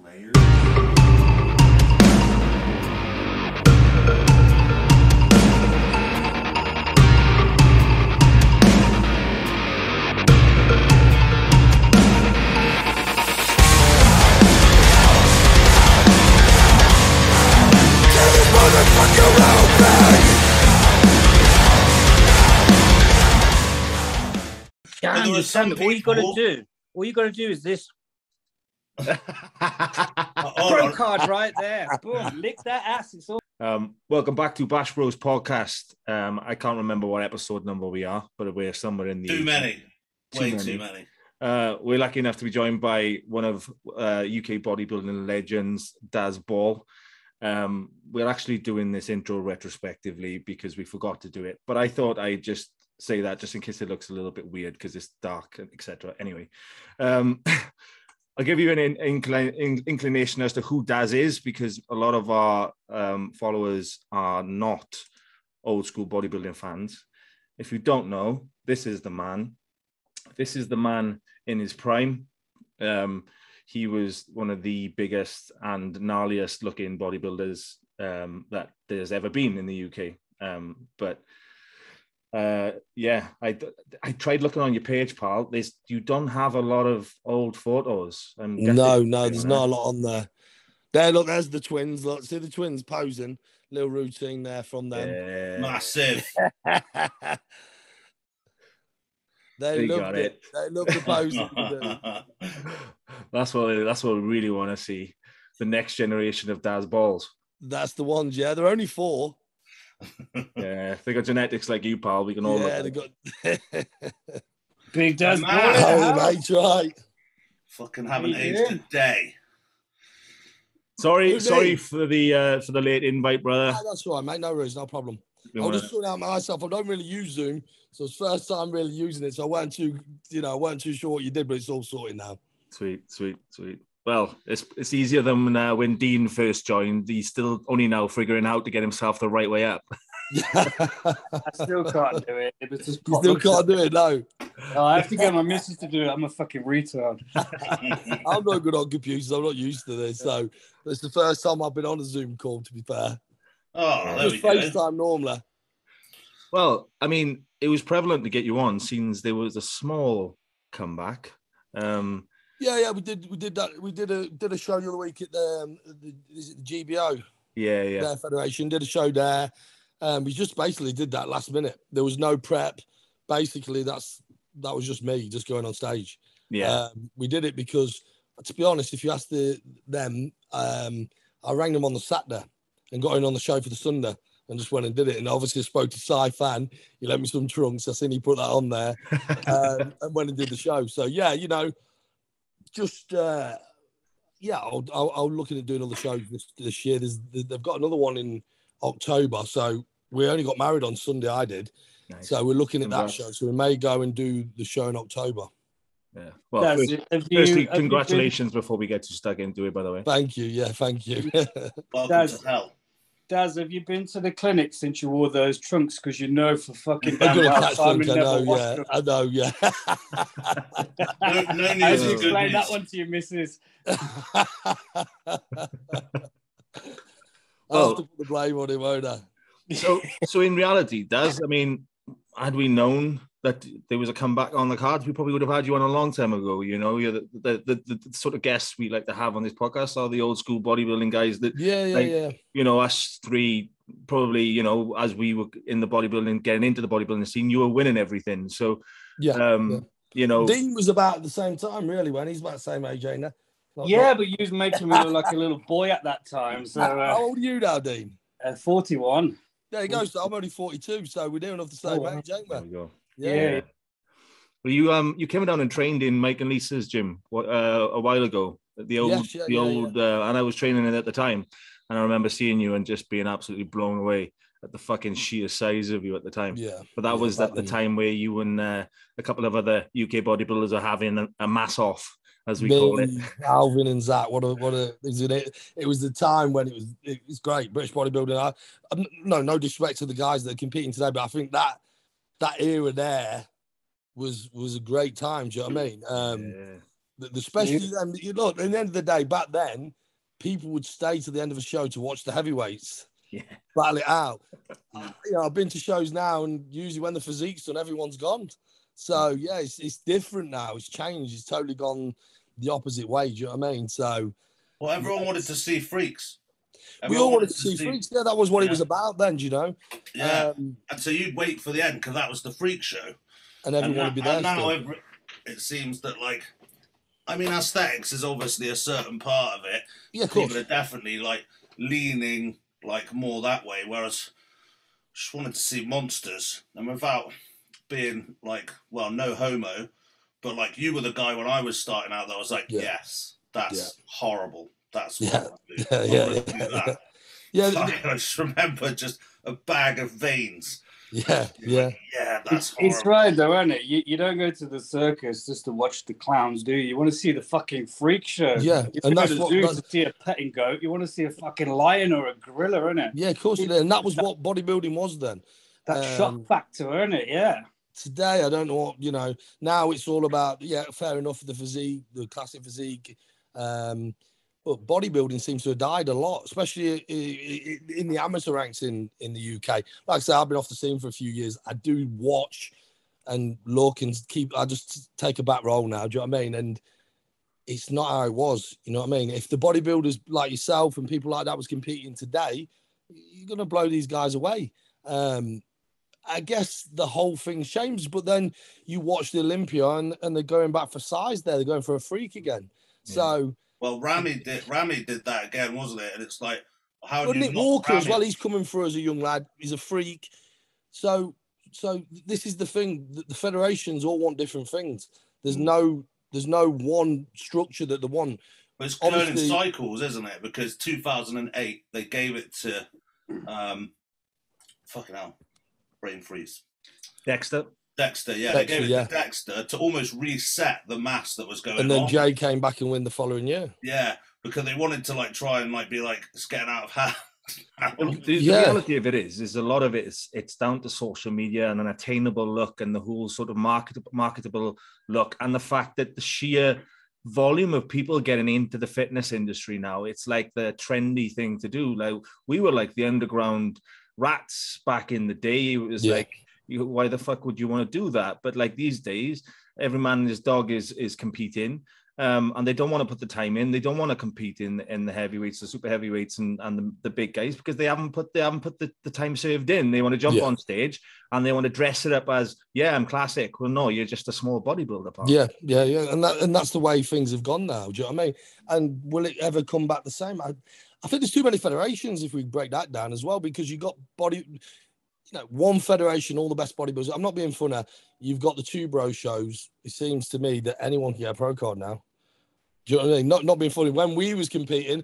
layers. Sam, all you got to do is this. Pro card right there. Boom, lick that ass. It's all. Welcome back to Bash Bros podcast. I can't remember what episode number we are, but we're somewhere in the too many. We're lucky enough to be joined by one of UK bodybuilding legends, Daz Ball. We're actually doing this intro retrospectively because we forgot to do it, but I thought I'd just say that just in case it looks a little bit weird because it's dark and etc. Anyway, I'll give you an inclination as to who Daz is, because a lot of our followers are not old school bodybuilding fans. If you don't know, this is the man. This is the man in his prime. He was one of the biggest and gnarliest looking bodybuilders that there's ever been in the UK. I tried looking on your page, pal. You don't have a lot of old photos. No, there's not a lot on there. Look, there's the twins. Look, see the twins posing. Little routine there from them. Yeah. Massive. They love it. They love the posing. That's what we really want to see. The next generation of Daz Balls. That's the ones. Yeah, they're only 4. Yeah, if they got genetics like you, pal, we can all. Yeah, they got big Daz Ball. Oh, mate, right. Fucking haven't aged a day. Sorry for the late invite, brother. No, that's all right, mate. No worries, no problem. I was just sorting out myself. I don't really use Zoom, so it's first time really using it. So I weren't too sure what you did, but it's all sorted now. Sweet. Well, it's easier than when Dean first joined. He's still only now figuring out to get himself the right way up. I still can't do it. You still can't do it, no. I have to get my missus to do it. I'm a fucking retard. I'm not good on computers. I'm not used to this. So it's the first time I've been on a Zoom call, to be fair. Oh, there we go. FaceTime normally. Well, I mean, it was prevalent to get you on since there was a small comeback. Yeah, we did that. We did a show the other week at the GBO. Yeah. Their federation did a show there. We just basically did that last minute. There was no prep. Basically, that was just me just going on stage. Yeah. We did it because, to be honest, if you ask them, I rang them on the Saturday and got in on the show for the Sunday and just went and did it. And obviously spoke to Cy Fan. He lent me some trunks. I seen he put that on there and went and did the show. So, yeah, I'll looking at doing other shows this year. They've got another one in October. So we only got married on Sunday, I did. Nice. So we're looking at that show. So we may go and do the show in October. Yeah. Well, firstly, congratulations before we get to stuck into it, by the way. Thank you. Yeah, thank you. Welcome to hell. Daz, have you been to the clinic since you wore those trunks? Because you know for fucking damn well Simon never washed them. I know, yeah. No news. I should explain that one to your missus. I'll have to put the blame on him, won't I? So in reality, Daz, I mean, had we known that there was a comeback on the cards, we probably would have had you on a long time ago. You know, you're the sort of guests we like to have on this podcast are the old school bodybuilding guys that, yeah. You know, us three probably, you know, as we were in the bodybuilding, getting into the bodybuilding scene, you were winning everything. So, you know, Dean was about the same time, really, when he's about the same age, ain't he? But you was making me look like a little boy at that time. So, how old are you now, Dean? 41. There you go. So I'm only 42, so we're doing off the same age, ain't we? There we go. Yeah. Well, you came down and trained in Mike and Lisa's gym a while ago. The old, and I was training it at the time, and I remember seeing you and just being absolutely blown away at the fucking sheer size of you at the time. Yeah. But that was at the time where you and a couple of other UK bodybuilders are having a mass off, as we call it. Alvin and Zach, it was the time when it was great. British bodybuilding. No disrespect to the guys that are competing today, but I think that era there was a great time. Do you know what I mean? Especially then, you look, at the end of the day, back then, people would stay to the end of a show to watch the heavyweights battle it out. I've been to shows now, and usually when the physique's done, everyone's gone. So, yeah, it's different now. It's changed. It's totally gone the opposite way. Do you know what I mean? So, well, everyone wanted to see freaks. We all wanted to see freaks. Yeah, that was what it was about then, do you know? Yeah. And so you'd wait for the end because that was the freak show. And everyone would be there. And now it seems that, like, I mean, aesthetics is obviously a certain part of it. Yeah, of course. People are definitely, like, leaning, like, more that way, whereas I just wanted to see monsters. And without being, like, well, no homo, but, like, you were the guy when I was starting out that was like, yes, that's horrible. That's what I I just remember just a bag of veins. Yeah. That's horrible. It's right though, isn't it? You don't go to the circus just to watch the clowns, do you? You want to see the fucking freak show. Yeah, and that's what to see a petting goat. You want to see a fucking lion or a gorilla, innit? Yeah, of course you do. And that was what bodybuilding was then. That shock factor, isn't it? Yeah. Today, I don't know what, now it's all about, fair enough, the physique, the classic physique. But bodybuilding seems to have died a lot, especially in the amateur ranks in the UK. Like I said, I've been off the scene for a few years. I do watch and look and I just take a back roll now. Do you know what I mean? And it's not how it was. You know what I mean? If the bodybuilders like yourself and people like that was competing today, you're going to blow these guys away. I guess the whole thing's changed, but then you watch the Olympia and they're going back for size there. They're going for a freak again. Yeah. So... Well, Ramy did that again, wasn't it? And it's like, how do you Nick Walker as well? He's coming through as a young lad. He's a freak. So this is the thing. The federations all want different things. There's no one structure that they want. But it's going in cycles, isn't it? Because 2008 they gave it to, fucking hell, brain freeze. Dexter, they gave it to Dexter to almost reset the mass that was going on. And then Jay came back and win the following year. Yeah, because they wanted to try and be like, it's getting out of hand. The reality of it is a lot of it's down to social media and an attainable look and the whole sort of marketable look, and the fact that the sheer volume of people getting into the fitness industry now, it's like the trendy thing to do. Like, we were like the underground rats back in the day. It was like, why the fuck would you want to do that? But like these days, every man and his dog is competing, and they don't want to put the time in. They don't want to compete in the heavyweights, the super heavyweights, and the big guys, because they haven't put the time served in. They want to jump on stage and they want to dress it up as, I'm classic. Well, no, you're just a small bodybuilder. Part. Yeah, and that's the way things have gone now. Do you know what I mean? And will it ever come back the same? I think there's too many federations if we break that down as well, because you've got one federation, all the best bodybuilders. I'm not being funny. You've got the two bro shows. It seems to me that anyone can get a pro card now. Do you know what I mean? Not being funny. When we was competing,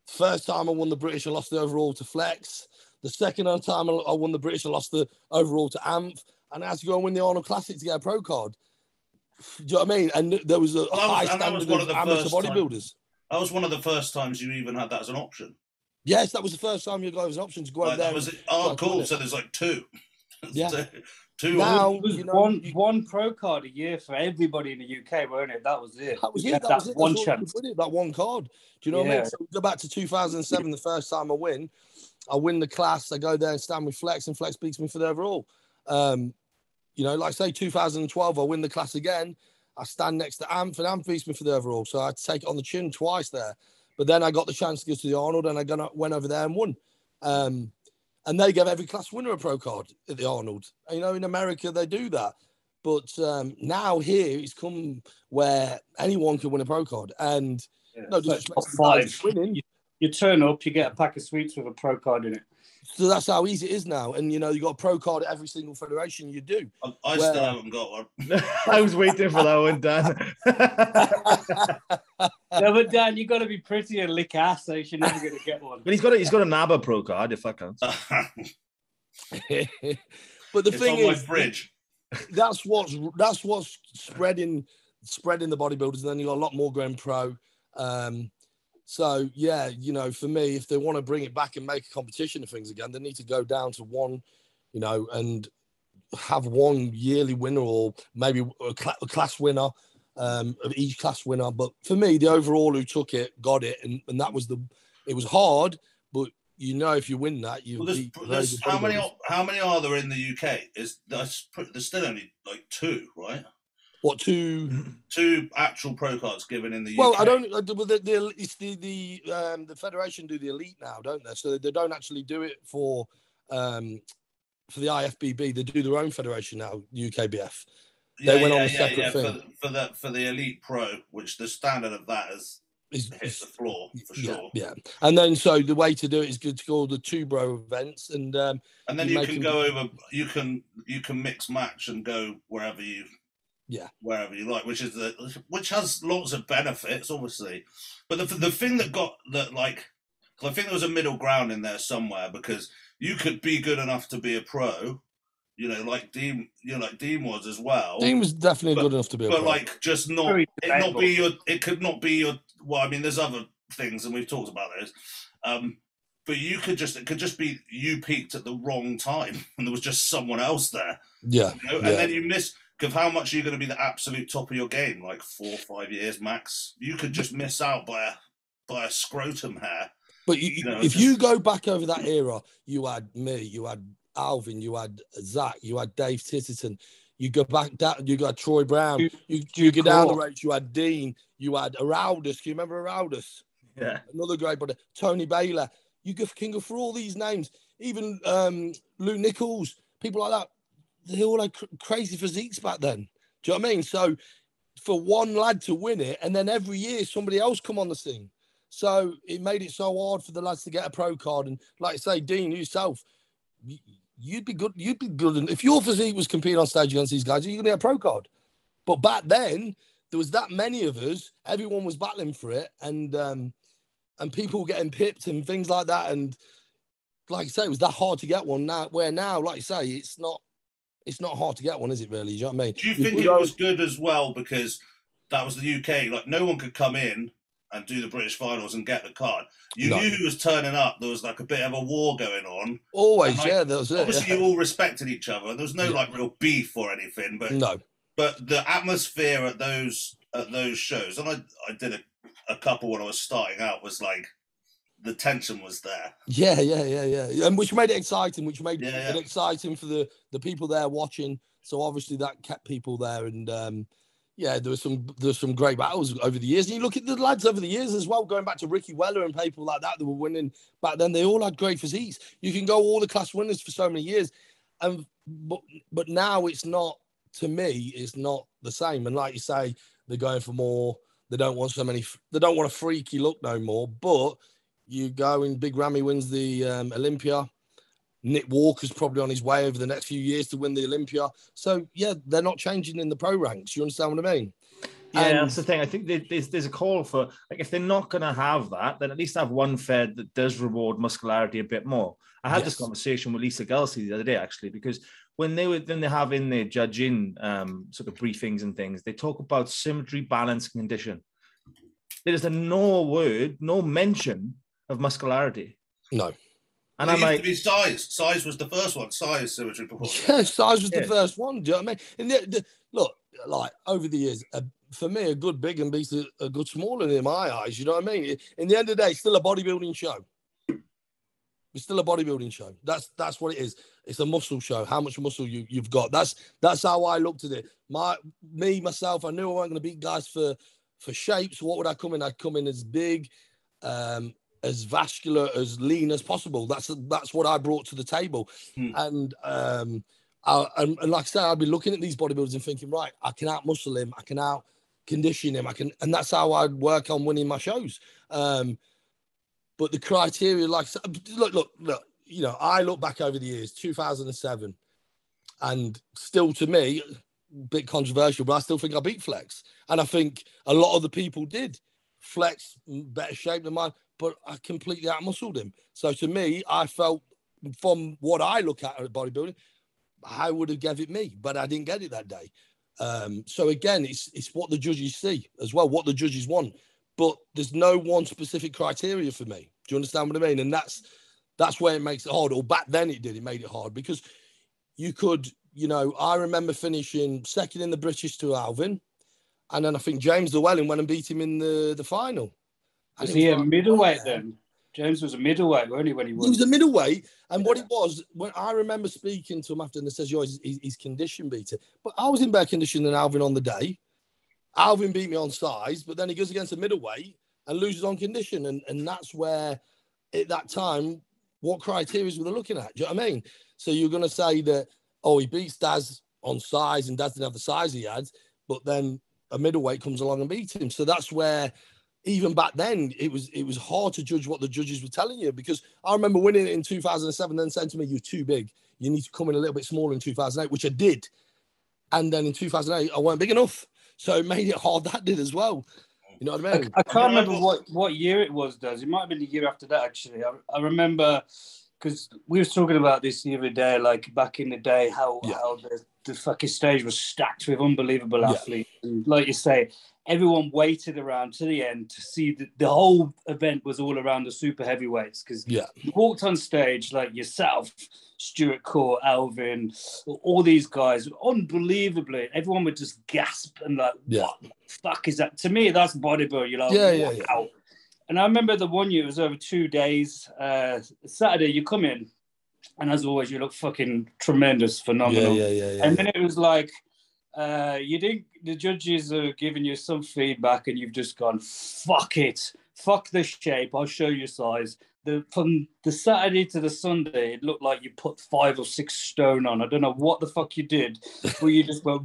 first time I won the British, I lost the overall to Flex. The second time I won the British, I lost the overall to Amph. And I had to go and win the Arnold Classic to get a pro card. Do you know what I mean? And there was a high standard of amateur bodybuilders. That was one of the first times you even had that as an option. Yes, that was the first time you got as an option to go out there. Cool. So there's like two. Yeah. Two. Now, one pro card a year for everybody in the UK, weren't it? That was it. That was it. That was it. One chance. That one card. Do you know what I mean? So we go back to 2007, the first time I win the class. I go there and stand with Flex, and Flex beats me for the overall. Like say 2012, I win the class again. I stand next to Amph, and Amph beats me for the overall. So I had to take it on the chin twice there. But then I got the chance to go to the Arnold, and I went over there and won. And they gave every class winner a pro card at the Arnold. In America, they do that. But now here, it's come where anyone can win a pro card. And no disrespect to five. Winning. You turn up, you get a pack of sweets with a pro card in it. So that's how easy it is now. And, you got a pro card at every single federation you do. I still haven't got one. I was waiting for that one, Dan. No, but Dan, you've got to be pretty and lick ass, so you're never going to get one. But he's got a NABA pro card, if that counts. But the thing is, fridge. That's what's spreading the bodybuilders, and then you got a lot more going pro. So, for me, if they want to bring it back and make a competition of things again, they need to go down to one, and have one yearly winner, or maybe a class winner, of each class winner. But for me, the overall who took it got it, and that was it was hard, but if you win that, you beat very good bodybuilders. How many are there in the UK? There's still only like 2, right? What, 2? 2 actual pro cards given in the UK. Well, I don't. It's the federation do the elite now, don't they? So they don't actually do it for the IFBB. They do their own federation now, UKBF. They went on a separate thing for the elite pro, which the standard of that is hit the floor for sure. Yeah. And then so the way to do it is good to call the 2 bro events, and then you can go over. You can mix match and go wherever you like, which has lots of benefits, obviously. But the thing that got that, like, I think there was a middle ground in there somewhere, because you could be good enough to be a pro, like Dean, like Dean was as well. Dean was definitely good enough to be a pro. But like, just not it could not be your. Well, I mean, there's other things, and we've talked about those. But it could just be you peaked at the wrong time, and there was just someone else there. Yeah. And then you miss. Of how much you're going to be the absolute top of your game, like 4 or 5 years max. You could just miss out by a scrotum hair. But if you go back over that era, you had me, you had Alvin, you had Zach, you had Dave Titterton. You go back down, you got Troy Brown. You go down the range, you had Dean, you had Araudus. Do you remember Araudus? Yeah. Another great brother. Tony Baylor. You can go through all these names. Even Lou Nichols, people like that. They all had crazy physiques back then. Do you know what I mean? So for one lad to win it, and then every year somebody else come on the scene. So it made it so hard for the lads to get a pro card. And like I say, Dean, yourself, you'd be good. You'd be good. And if your physique was competing on stage against these guys, you're going to get a pro card. But back then, there was that many of us. Everyone was battling for it. And people were getting pipped and things like that. And like I say, it was that hard to get one now, where now, like I say, it's not hard to get one, is it really? Do you know what I mean? Do you think it was good as well because that was the UK? Like, no one could come in and do the British finals and get the card. You knew who was turning up. There was like a bit of a war going on. Always, that was it. Obviously, you all respected each other. There was no like real beef or anything. But no. But the atmosphere at those shows, and I did a couple when I was starting out, was like, the tension was there. Yeah. And which made it exciting, it exciting for the people there watching. So obviously that kept people there. And there was some great battles over the years. And you look at the lads over the years as well, going back to Ricky Weller and people like that were winning back then. They all had great physiques. You can go all the class winners for so many years. But now it's not, to me, it's not the same. And like you say, they're going for more. They don't want a freaky look no more. But you go and Big Ramy wins the Olympia. Nick Walker's probably on his way over the next few years to win the Olympia. So, they're not changing in the pro ranks. You understand what I mean? Yeah, that's the thing. I think there's a call for, like, if they're not going to have that, then at least have one fed that does reward muscularity a bit more. I had this conversation with Lisa Gelsey the other day, actually, because when they have in their judging sort of briefings and things, they talk about symmetry, balance, and condition. There is no mention of muscularity. No. And I'm like, to be size. Size was the first one. Size symmetry. Yeah, size was the first one. Do you know what I mean? And look, like over the years, for me, a good big and beats a good smaller in my eyes. You know what I mean? In the end of the day, it's still a bodybuilding show. It's still a bodybuilding show. That's what it is. It's a muscle show. How much muscle you've got. That's how I looked at it. Myself, I knew I wasn't going to beat guys for shape. So what would I come in? I'd come in as big, as vascular, as lean as possible. That's what I brought to the table. And like I said, I'd be looking at these bodybuilders and thinking, right, I can out muscle him, I can out condition him, and that's how I'd work on winning my shows. But the criteria, like, look, you know, I look back over the years, 2007, and still to me, a bit controversial, but I still think I beat Flex. And I think a lot of the people did. Flex, better shape than mine, but I completely out-muscled him. So to me, I felt, from what I look at bodybuilding, I would have gave it me, but I didn't get it that day. So again, it's what the judges see as well, what the judges want. But there's no one specific criteria for me. Do you understand what I mean? And that's where it makes it hard. Or back then it made it hard, because you could, you know, I remember finishing second in the British to Alvin. And then I think James Llewellyn went and beat him in the final. Was he a middleweight then? James was a middleweight, weren't he, when he won? He was a middleweight. And what it was, when I remember speaking to him after, and they says, he's condition beater. But I was in better condition than Alvin on the day. Alvin beat me on size, but then he goes against a middleweight and loses on condition. And that's where, at that time, what criteria were they looking at? Do you know what I mean? So you're going to say that, oh, he beats Daz on size and Daz didn't have the size he had, but then a middleweight comes along and beats him. So that's where, even back then, it was hard to judge what the judges were telling you, because I remember winning it in 2007, then saying to me, you're too big. You need to come in a little bit smaller in 2008, which I did. And then in 2008, I weren't big enough. So it made it hard, that did as well. You know what I mean? I can't remember what year it was, Daz. It might have been the year after that, actually. I remember, because we were talking about this the other day, like back in the day, how the fucking stage was stacked with unbelievable athletes. And like you say, everyone waited around to the end to see the whole event was all around the super heavyweights, because you walked on stage like yourself, Stuart Court, Alvin, all these guys, unbelievably, everyone would just gasp and like, what the fuck is that? To me, that's bodybuilding. You're like, wow. And I remember the one year, it was over 2 days. Saturday, you come in, and as always, you look fucking tremendous, phenomenal. And then it was like, you think the judges are giving you some feedback, and you've just gone, fuck it. Fuck the shape. I'll show you size. From the Saturday to the Sunday, it looked like you put 5 or 6 stone on. I don't know what the fuck you did, but you just went,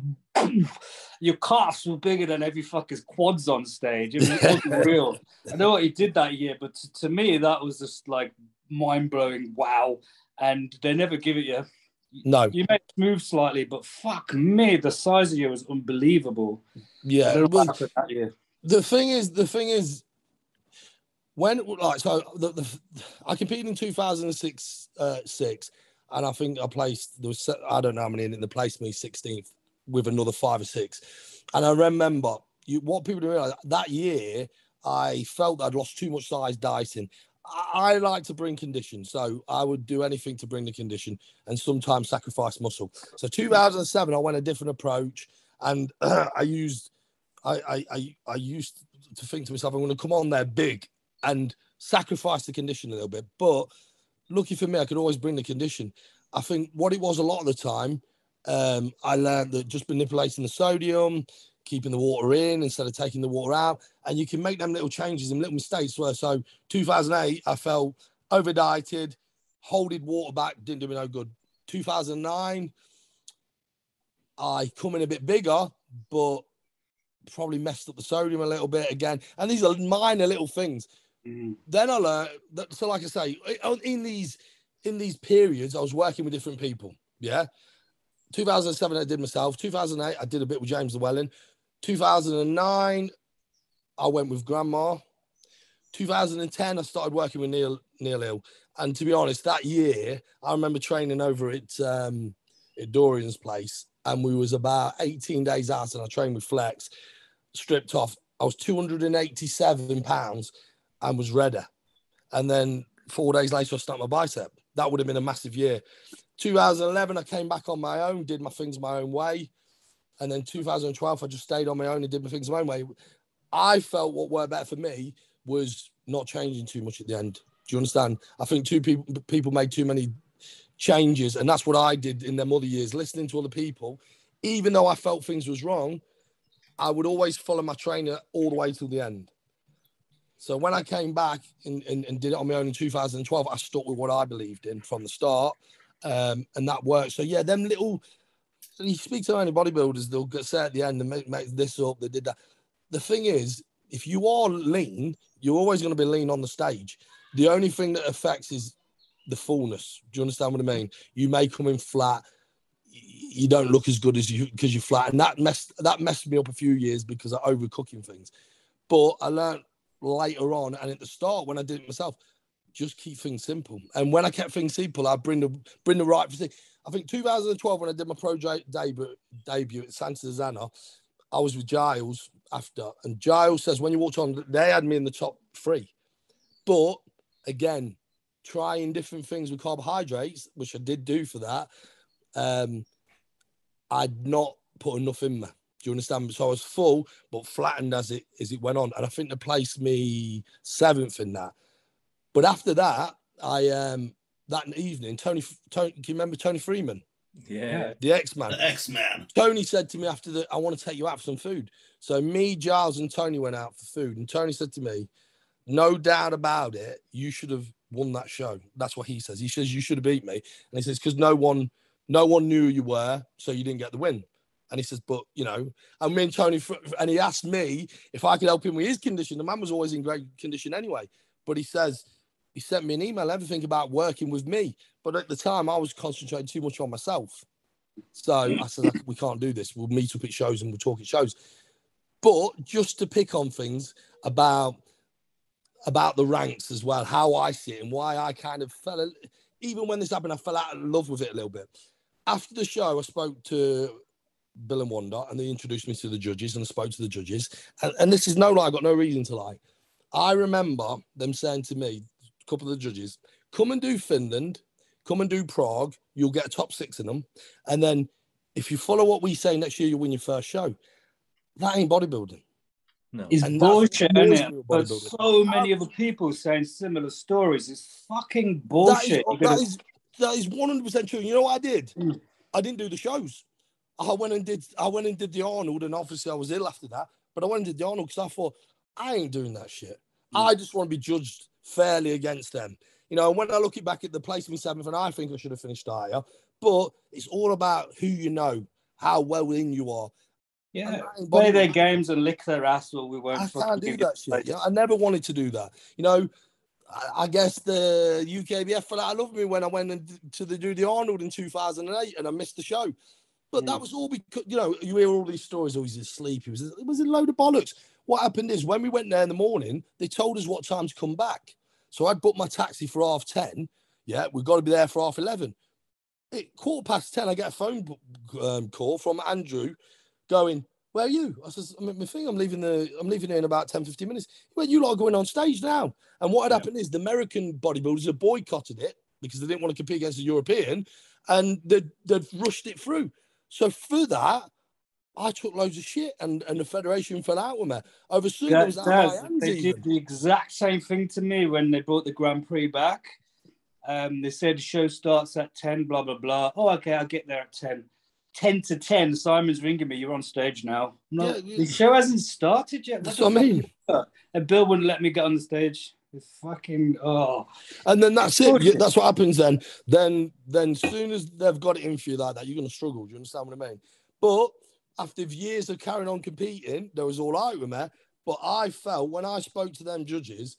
your calves were bigger than every fucker's quads on stage. It was unreal. I know what he did that year, but to me, that was just like mind-blowing. Wow. And they never give it you. No. You may move slightly, but fuck me, the size of you was unbelievable. Yeah. I don't know what happened that year. The thing is, when I competed in 2006, and I think I placed, there was, I don't know how many in it, they placed me 16th with another 5 or 6. And I remember what people don't realize, that year I felt that I'd lost too much size dieting. I like to bring condition, so I would do anything to bring the condition, and sometimes sacrifice muscle. So 2007, I went a different approach, and I used to think to myself, I'm going to come on there big and sacrifice the condition a little bit. But lucky for me, I could always bring the condition. I think what it was a lot of the time, I learned that just manipulating the sodium, keeping the water in instead of taking the water out, and you can make them little changes and little mistakes. So 2008, I felt over dieted, holding water back, didn't do me no good. 2009, I come in a bit bigger, but probably messed up the sodium a little bit again. And these are minor little things. Then I learned that, so like I say, in these periods, I was working with different people. 2007, I did myself. 2008, I did a bit with James Llewellyn. 2009, I went with Grandma. 2010, I started working with Neil Hill. And to be honest, that year, I remember training over at Dorian's place. And we was about 18 days out, and I trained with Flex, stripped off. I was 287 pounds and was ready. And then 4 days later, I snapped my bicep. That would have been a massive year. 2011, I came back on my own, did my things my own way. And then 2012, I just stayed on my own and did my things my own way. I felt what worked better for me was not changing too much at the end. Do you understand? I think people made too many changes, and that's what I did in them other years, listening to other people. Even though I felt things was wrong, I would always follow my trainer all the way till the end. So when I came back and did it on my own in 2012, I stuck with what I believed in from the start, and that worked. So yeah, them little, you speak to any bodybuilders, they'll say at the end and make this up, they did that. The thing is, if you are lean, you're always going to be lean on the stage. The only thing that affects is the fullness. Do you understand what I mean? You may come in flat, you don't look as good as you because you're flat, and that messed me up a few years because of overcooking things. But I learned later on, and at the start when I did it myself, just keep things simple. And when I kept things simple, I bring the right physique. I think 2012 when I did my pro debut at Santa Susana, I was with Giles after, and Giles says when you walked on, they had me in the top 3. But again, trying different things with carbohydrates, which I did do for that, I'd not put enough in me. Do you understand? So I was full, but flattened as it went on. And I think they placed me 7th in that. But after that, that evening, Tony, do you remember Tony Freeman? Yeah. The X-Man. The X-Man. Tony said to me after I want to take you out for some food. So me, Giles, and Tony went out for food. And Tony said to me, no doubt about it, you should have won that show. That's what he says. He says, you should have beat me. And he says, because no one knew who you were, so you didn't get the win. And he says, but, you know, and me and Tony, and he asked me if I could help him with his condition. The man was always in great condition anyway. But he says, he sent me an email, everything about working with me. But at the time, I was concentrating too much on myself. So I said, we can't do this. We'll meet up at shows and we'll talk at shows. But just to pick on things about the ranks as well, how I see it and why I kind of even when this happened, I fell out of love with it a little bit. After the show, I spoke to Bill and Wanda and they introduced me to the judges and I spoke to the judges. And this is no lie, I got no reason to lie. I remember them saying to me, a couple of the judges, come and do Finland, come and do Prague, you'll get a top 6 in them. And then if you follow what we say next year, you'll win your first show. That ain't bodybuilding. No. It's And bullshit, isn't it? but But so many other people saying similar stories. It's fucking bullshit. That is 100% true. You know what I did? I didn't do the shows. I went and did the Arnold, and obviously I was ill after that. But I went and did the Arnold because I thought I ain't doing that shit. I just want to be judged fairly against them. You know, when I look back at the placement 7th, and I think I should have finished higher. But it's all about who you know, how well in you are. Yeah, play their games and lick their ass, or we won't. I can't do that shit. Yeah, I never wanted to do that. You know, I guess the UKBF for that I loved me when I went to do the Arnold in 2008 and I missed the show. But that was all because, you know, you hear all these stories, oh, he's asleep. It was a load of bollocks. What happened is when we went there in the morning, they told us what time to come back. So I'd booked my taxi for 10:30. Yeah, we've got to be there for 11:30. At 10:15, I get a phone call from Andrew going, where are you? I says, I'm at my thing. I'm leaving here in about 10-15 minutes. He went, you lot are going on stage now. And what had happened is the American bodybuilders had boycotted it because they didn't want to compete against the European, and they'd rushed it through. So for that, I took loads of shit, and the federation fell out with me. Over soon, it was out of my hands. They did the exact same thing to me when they brought the Grand Prix back. They said the show starts at 10, blah, blah, blah. Oh, okay, I'll get there at 10. 10 to 10, Simon's ringing me, you're on stage now. No, the show hasn't started yet. That's what I mean. And Bill wouldn't let me get on the stage. It's fucking, And then that's it. That's what happens then. Then as soon as they've got it in for you like that, you're going to struggle. Do you understand what I mean? But after years of carrying on competing, there was all right with me. But I felt when I spoke to them judges,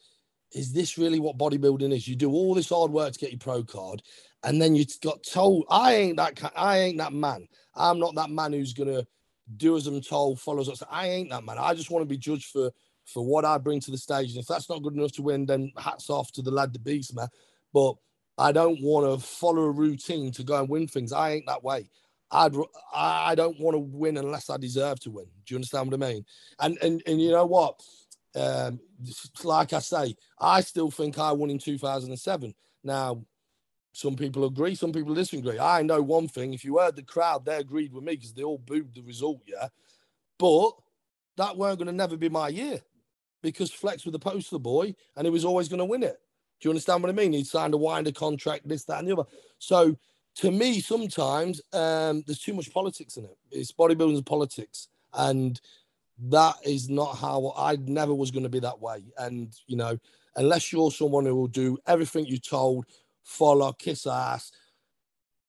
is this really what bodybuilding is? You do all this hard work to get your pro card, and then you got told, I ain't that man. I'm not that man who's gonna do as I'm told, follows us. I ain't that man. I just want to be judged for what I bring to the stage. And if that's not good enough to win, then hats off to the lad that beats me. But I don't want to follow a routine to go and win things. I ain't that way. I don't want to win unless I deserve to win. Do you understand what I mean? And you know what? Like I say, I still think I won in 2007. Now, some people agree, some people disagree. I know one thing. If you heard the crowd, they agreed with me because they all booed the result, yeah? But that weren't going to never be my year because Flex was the poster boy and he was always going to win it. Do you understand what I mean? He signed a winder contract, this, that, and the other. So, to me, sometimes there's too much politics in it. It's bodybuilding and politics. And that is not how I never was going to be that way. And, you know, unless you're someone who will do everything you're told, follow, kiss ass,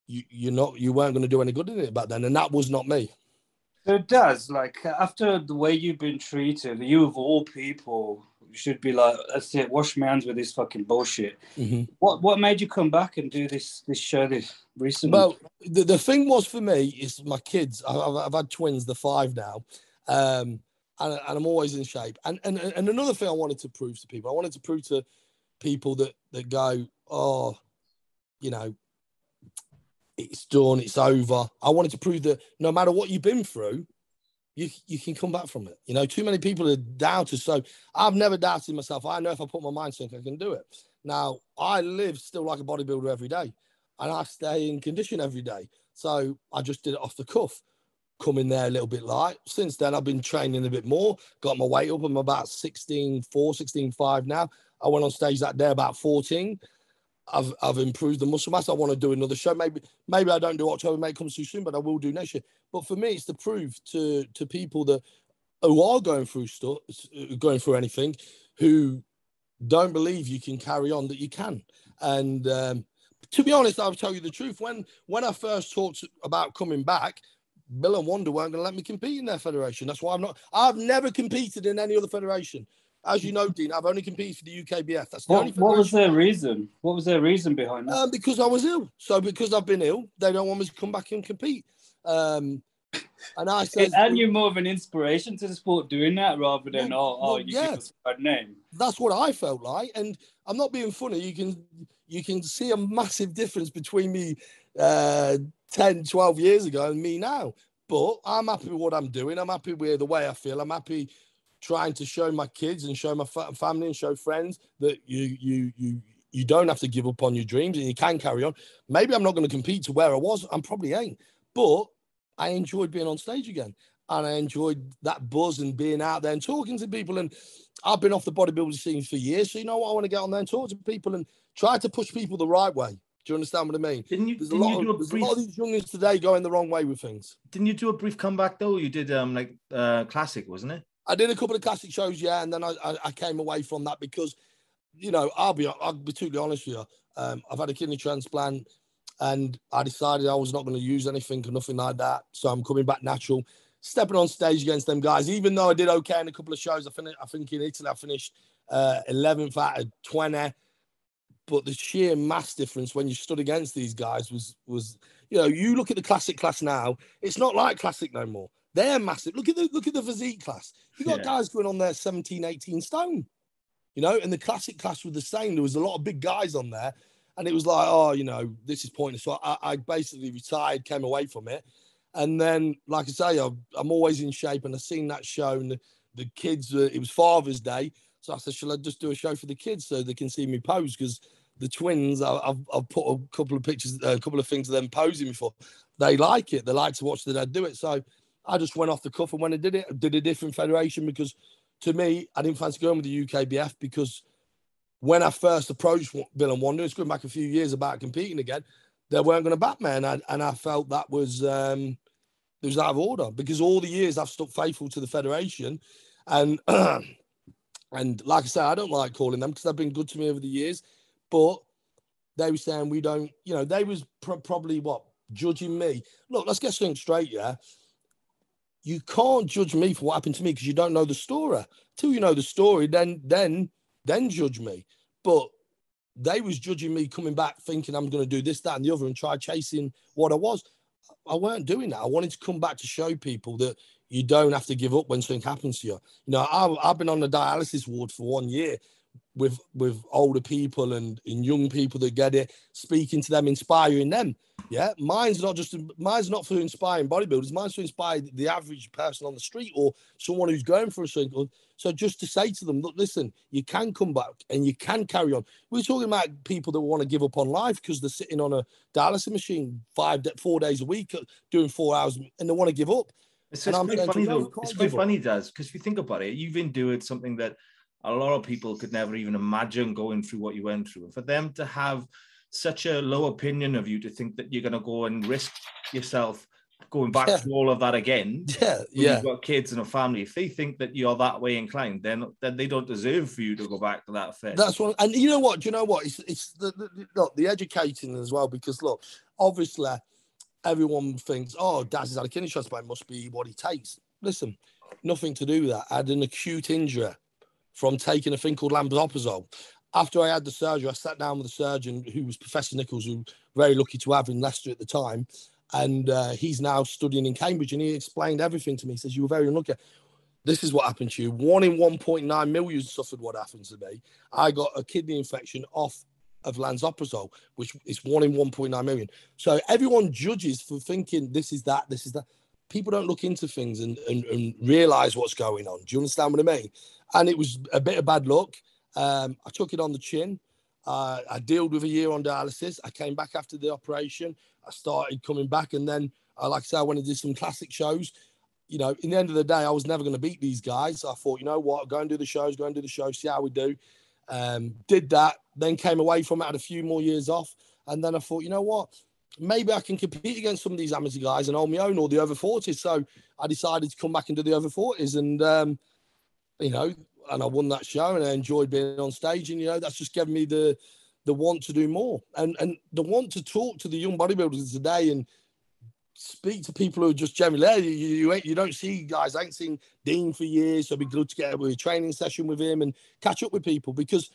you weren't going to do any good in it back then. And that was not me. So it does, like, after the way you've been treated, you of all people should be like, that's it, wash my hands with this fucking bullshit. Mm-hmm. What made you come back and do this show this recently? Well, the thing was for me is my kids. I've had twins, they're 5 now. And I'm always in shape. And another thing I wanted to prove to people, I wanted to prove to people that go, oh, you know, it's done, it's over. I wanted to prove that no matter what you've been through, you can come back from it. You know, too many people are doubted. So I've never doubted myself. I know if I put my mind to it, I can do it. Now, I live still like a bodybuilder every day, and I stay in condition every day. So I just did it off the cuff. come in there a little bit light. Since then, I've been training a bit more, got my weight up. I'm about 16.4, 16.5 now. I went on stage that day about 14. I've improved the muscle mass. I want to do another show. Maybe I don't do October, may come too soon, but I will do next year. But for me, it's to prove to people that who are going through stuff, going through anything, who don't believe you can carry on, that you can. And to be honest, I'll tell you the truth. When I first talked about coming back, Bill and Wonder weren't going to let me compete in their federation. That's why I've never competed in any other federation. As you know, Dean, I've only competed for the UKBF. That's the only federation. What was their reason? What was their reason behind that? Because I was ill. So because I've been ill, they don't want me to come back and compete. And I said, and you're more of an inspiration to the sport doing that rather than you give us a bad name. That's what I felt like, and I'm not being funny. You can see a massive difference between me 10, 12 years ago and me now. But I'm happy with what I'm doing. I'm happy with the way I feel. I'm happy trying to show my kids and show my family and show friends that you don't have to give up on your dreams and you can carry on. Maybe I'm not going to compete to where I was. I probably ain't. But I enjoyed being on stage again. And I enjoyed that buzz and being out there and talking to people. And I've been off the bodybuilding scene for years. So you know what? I want to get on there and talk to people and try to push people the right way. Do you understand what I mean? There's a lot of these youngins today going the wrong way with things. Didn't you do a brief comeback though? You did classic, wasn't it? I did a couple of classic shows, yeah, and then I came away from that because, you know, I'll be totally honest with you. I've had a kidney transplant, and I decided I was not going to use anything or nothing like that. So I'm coming back natural, stepping on stage against them guys. Even though I did okay in a couple of shows, I think in Italy I finished 11th out of 20. But the sheer mass difference when you stood against these guys was, you know, you look at the classic class now, it's not like classic no more. They're massive. Look at the physique class. You got guys going on there 17, 18 stone, you know, and the classic class was the same. There was a lot of big guys on there, and it was like, oh, you know, this is pointless. So I basically retired, came away from it. And then, like I say, I'm always in shape, and I've seen that show, and the kids, it was Father's Day. So I said, shall I just do a show for the kids so they can see me pose? Because the twins, I've put a couple of pictures, a couple of things of them posing before. They like it. They like to watch the dad do it. So I just went off the cuff and when I did it, I did a different federation because to me, I didn't fancy going with the UKBF because when I first approached Bill and Wonder, it's going back a few years about competing again, they weren't going to back me. And I felt that was out of order because all the years I've stuck faithful to the federation. And and like I said, I don't like calling them because they've been good to me over the years. But they were saying we don't, you know, they was probably judging me. Look, let's get something straight, yeah? You can't judge me for what happened to me because you don't know the story. Till you know the story, then judge me. But they was judging me coming back thinking I'm going to do this, that, and the other and try chasing what I was. I weren't doing that. I wanted to come back to show people that you don't have to give up when something happens to you. You know, I've been on the dialysis ward for 1 year with older people and young people that get it, speaking to them, inspiring them. Yeah, mine's not for inspiring bodybuilders. Mine's to inspire the average person on the street or someone who's going for a certain. So just to say to them, look, listen, you can come back and you can carry on. We're talking about people that want to give up on life because they're sitting on a dialysis machine 4 days a week doing 4 hours and they want to give up. It's quite funny though. It's quite funny, Daz, because if you think about it, you've endured something that a lot of people could never even imagine going through what you went through. And for them to have such a low opinion of you, to think that you're going to go and risk yourself going back to all of that again. You've got kids and a family. If they think that you're that way inclined, then they don't deserve for you to go back to that fit. That's one. And you know what? Do you know what? It's the educating as well, because look, obviously everyone thinks, oh, Daz has had a kidney transplant, must be what he takes. Listen, nothing to do with that. I had an acute injury from taking a thing called lansoprazole. After I had the surgery, I sat down with a surgeon who was Professor Nichols, who very lucky to have in Leicester at the time. And he's now studying in Cambridge. And he explained everything to me. He says, you were very unlucky. This is what happened to you. 1 in 1.9 million suffered what happened to me. I got a kidney infection off of lansoprazole, which is 1 in 1.9 million. So everyone judges for thinking this is that, this is that. People don't look into things and realise what's going on. Do you understand what I mean? And it was a bit of bad luck. I took it on the chin. I dealt with a year on dialysis. I came back after the operation. I started coming back, and then, like I said, I went and did some classic shows. You know, in the end of the day, I was never going to beat these guys. So I thought, you know what, go and do the shows, see how we do. Did that, then came away from it, had a few more years off. And then I thought, you know what, maybe I can compete against some of these amateur guys and hold my own, or the over 40s. So I decided to come back and do the over 40s. And, you know, and I won that show, and I enjoyed being on stage. And, you know, that's just given me the want to do more, and the want to talk to the young bodybuilders today and speak to people who are just generally there. You don't see guys. I ain't seen Dean for years, so it'd be good to get a training session with him and catch up with people, because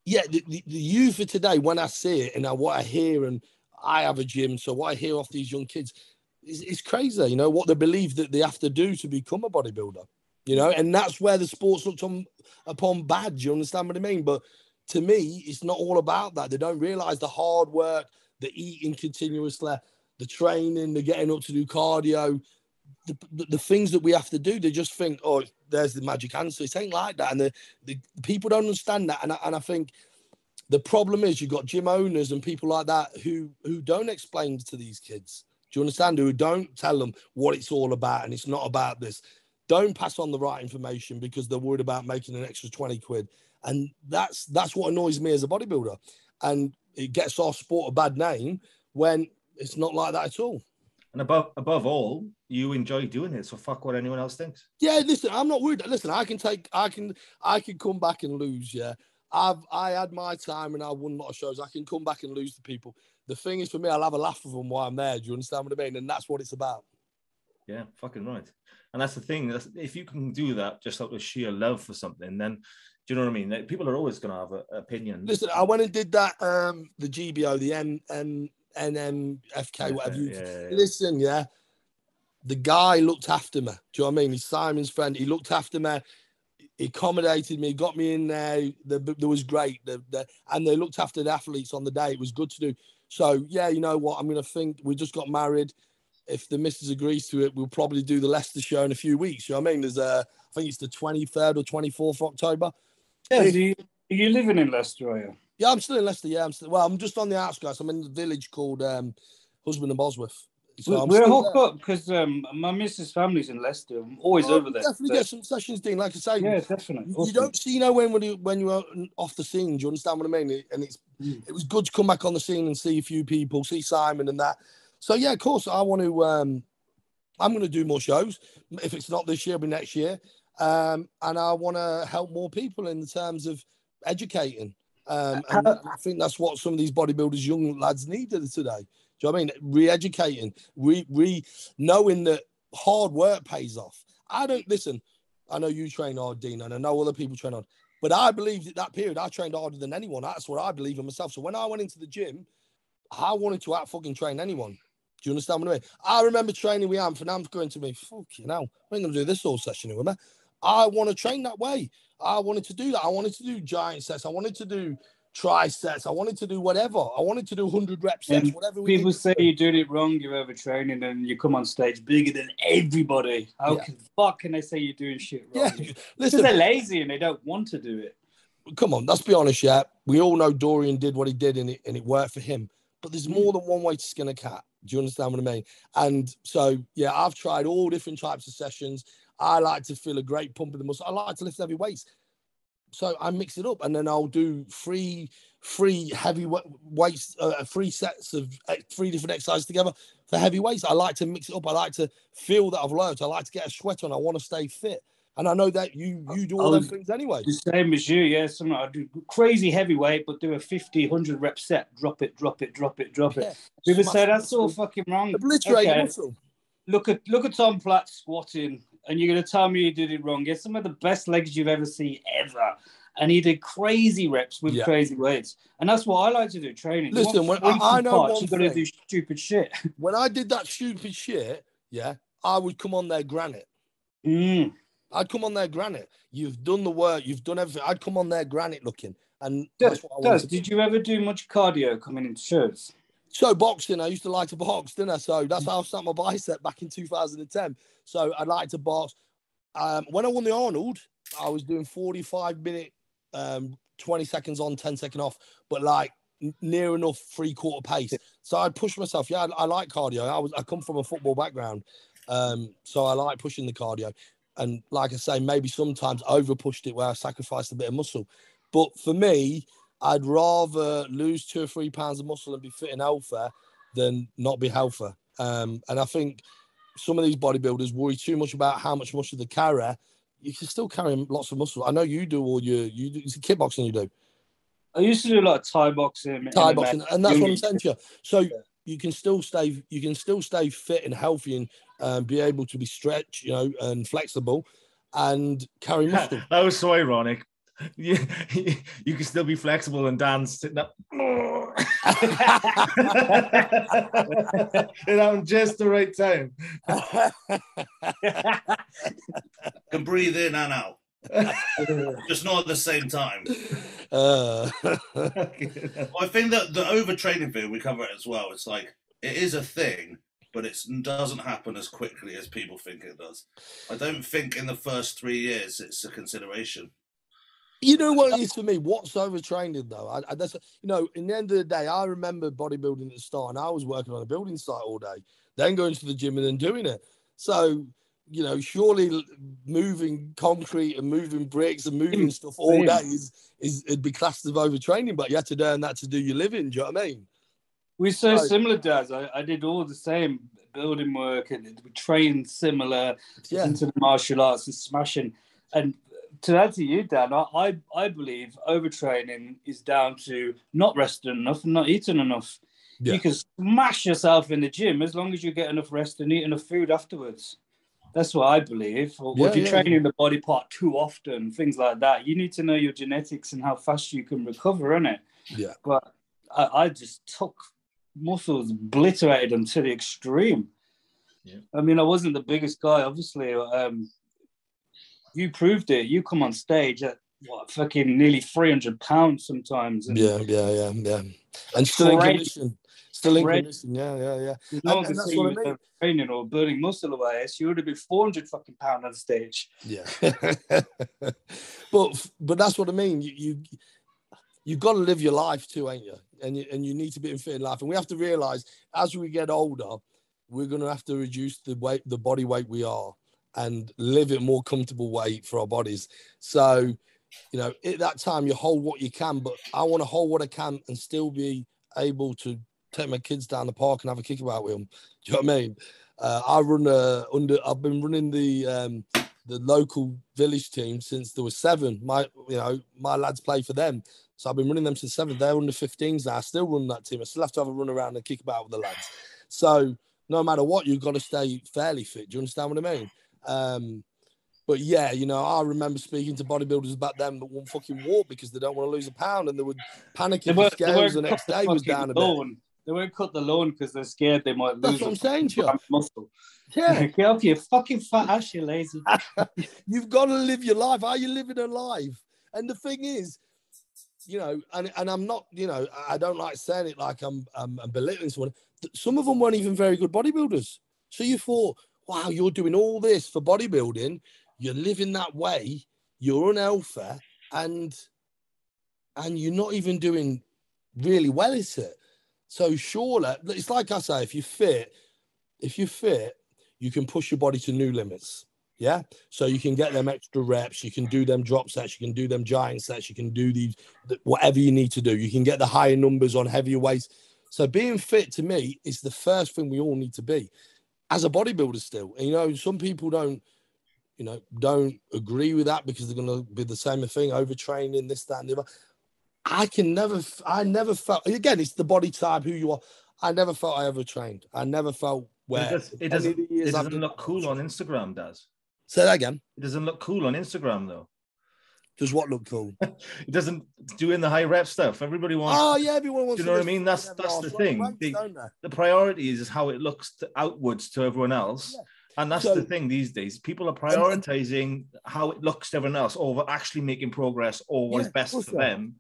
the youth of today, when I see it and what I hear, and I have a gym, so what I hear off these young kids is crazy. You know, what they believe that they have to do to become a bodybuilder, you know, and that's where the sport's looked upon bad. Do you understand what I mean? But to me, it's not all about that. They don't realize the hard work, the eating continuously, the training, the getting up to do cardio, the things that we have to do. They just think, oh, there's the magic answer. It ain't like that. And the people don't understand that. And I think the problem is you've got gym owners and people like that who don't explain to these kids. Do you understand? Who don't tell them what it's all about, and it's not about this. Don't pass on the right information because they're worried about making an extra 20 quid. And that's what annoys me as a bodybuilder. And it gets our sport a bad name when it's not like that at all. And above all, you enjoy doing it, so fuck what anyone else thinks. Yeah, listen, I'm not worried. Listen, I can come back and lose. Yeah, I had my time and I won a lot of shows. I can come back and lose to people. The thing is, for me, I'll have a laugh with them while I'm there. Do you understand what I mean? And that's what it's about. Yeah, fucking right. And that's the thing. If you can do that just out of sheer love for something, then do you know what I mean? Like, people are always going to have an opinion. Listen, I went and did that, the GBO, the NMFK, whatever you... Yeah. Listen, yeah, the guy looked after me. Do you know what I mean? He's Simon's friend. He looked after me. He accommodated me, got me in there. There was great. And they looked after the athletes on the day. It was good to do. So, yeah, you know what? I'm going to think we just got married. If the missus agrees to it, we'll probably do the Leicester show in a few weeks. You know what I mean? There's I think it's the 23rd or 24th of October. Yeah, are you living in Leicester, are you? Yeah, I'm still in Leicester. Yeah, I'm just on the outskirts. I'm in the village called Husband and Bosworth. So we're hooked up because my missus' family's in Leicester. I'm always over there. Definitely get some sessions, Dean. Like I say, yeah, definitely. You don't see, you know, when you're off the scene. Do you understand what I mean? And it was good to come back on the scene and see a few people, see Simon and that. So yeah, of course, I want to. I'm going to do more shows. If it's not this year, it'll be next year. And I want to help more people in terms of educating. And I think that's what some of these bodybuilders, young lads, need today. Do you know what I mean? Re-educating, knowing that hard work pays off. I know you train hard, Dean, and I know other people train hard, but I believed that period I trained harder than anyone. That's what I believe in myself. So when I went into the gym, I wanted to out-fucking train anyone. Do you understand what I mean? I remember training with Amp, and Amp's going to me, fucking hell, I ain't going to do this whole session here with me. I want to train that way. I wanted to do that. I wanted to do giant sets. I wanted to do tri-sets. I wanted to do whatever. I wanted to do 100 rep sets, whatever. People say you're doing it wrong, you're overtraining, and you come on stage bigger than everybody. How can they say you're doing shit wrong? Yeah, listen, because they're lazy and they don't want to do it. Come on, let's be honest, yeah. We all know Dorian did what he did and it worked for him. But there's more than one way to skin a cat. Do you understand what I mean? And so, yeah, I've tried all different types of sessions. I like to feel a great pump in the muscle. I like to lift heavy weights. So I mix it up, and then I'll do three heavy weights, 3 sets of 3 different exercises together for heavy weights. I like to mix it up. I like to feel that I've learned. I like to get a sweat on. I want to stay fit. And I know that you do all those things anyway. The same as you, yeah. I do crazy heavyweight, but do a 50, 100 rep set. Drop it. People say that's all fucking wrong. Obliterate your muscle. Look at Tom Platt squatting, and you're going to tell me you did it wrong. It's some of the best legs you've ever seen ever. And he did crazy reps with crazy weights. And that's what I like to do, training. Listen, when I know one you've got to do stupid shit. When I did that stupid shit, I would come on there granite. I'd come on there granite. You've done the work. You've done everything. I'd come on there granite looking. And that's what I wanted to do. Did you ever do much cardio coming into shows? So boxing, I used to like to box, didn't I? So that's how I started my bicep back in 2010. So I'd like to box. When I won the Arnold, I was doing 45-minute 20 seconds on, 10 seconds off, but like near enough 3/4 pace. So I'd push myself. Yeah, I like cardio. I come from a football background, so I like pushing the cardio. And like I say, maybe sometimes over pushed it where I sacrificed a bit of muscle. But for me, I'd rather lose 2 or 3 pounds of muscle and be fit and healthy than not be healthy. And I think some of these bodybuilders worry too much about how much muscle they carry. You can still carry lots of muscle. I know you do it's kickboxing you do. I used to do a lot of Thai boxing. Thai boxing, and that's what I'm saying to you. So you can still stay fit and healthy and be able to be stretched, and flexible and carry muscle. That was so ironic. You can still be flexible and dance sitting up. It happened just the right time. Can breathe in and out. Just not at the same time. I think that the overtraining thing, we cover it as well. It's like, it is a thing, but it doesn't happen as quickly as people think it does. I don't think in the first 3 years it's a consideration. You know what it is for me? What's overtraining though? That's in the end of the day, I remember bodybuilding at the start, and I was working on a building site all day, then going to the gym and then doing it. So, surely moving concrete and moving bricks and moving stuff all day it'd be classed as overtraining, but you had to learn that to do your living. Do you know what I mean? We're so similar, Daz. I did all the same building work, and we trained similar into the martial arts and smashing. And to add to you, Dan, I believe overtraining is down to not resting enough and not eating enough. Yeah. You can smash yourself in the gym as long as you get enough rest and eat enough food afterwards. That's what I believe. Or if you're training the body part too often, things like that, you need to know your genetics and how fast you can recover, innit? Yeah. But I just took muscles, obliterated them to the extreme. Yeah. I mean, I wasn't the biggest guy, obviously. You proved it. You come on stage at fucking nearly 300 pounds sometimes. And And still in condition. Still in condition. Yeah. And that's what I mean. Training or burning muscle away, so you would have been 400 fucking pound on stage. Yeah. but that's what I mean. You've got to live your life too, ain't you? And you need to be fit in life. And we have to realise as we get older, we're going to have to reduce the body weight we are, and live at a more comfortable weight for our bodies. So, at that time, you hold what you can, but I want to hold what I can and still be able to take my kids down the park and have a kickabout with them. Do you know what I mean? I've been running the local village team since there was 7. My lads play for them. So I've been running them since 7. They're under 15s now. I still run that team. I still have to have a run around and kickabout with the lads. So no matter what, you've got to stay fairly fit. Do you understand what I mean? But yeah, I remember speaking to bodybuilders back then that won't fucking walk because they don't want to lose a pound, and they would panic if the scales the next day was down a bit. They won't cut the lawn because they're scared they might lose. That's what I'm saying to you. Muscle. Yeah. Get off your fucking fat ass, you lazy. You've got to live your life. Are you living a life? And the thing is, and I'm not, I don't like saying it like I'm belittling someone. Some of them weren't even very good bodybuilders. So you thought, wow, you're doing all this for bodybuilding. You're living that way. You're unhealthy, and you're not even doing really well, is it? So surely, it's like I say, if you're fit, you can push your body to new limits. Yeah. So you can get them extra reps. You can do them drop sets. You can do them giant sets. You can do whatever you need to do. You can get the higher numbers on heavier weights. So being fit to me is the first thing we all need to be as a bodybuilder still. And, some people don't agree with that because they're going to be the same thing, overtraining, this, that, and the other. I never felt, again, it's the body type, who you are. I never felt I overtrained. I never felt where. It doesn't look cool on Instagram, Daz. Say that again. It doesn't look cool on Instagram, though. Does what look cool? It doesn't doing the high rep stuff. Everybody wants. Oh yeah, everyone wants. Do you know what I mean? That's the thing. The priority is how it looks outwards to everyone else. Yeah. And that's the thing these days. People are prioritizing how it looks to everyone else over actually making progress or what is best for them.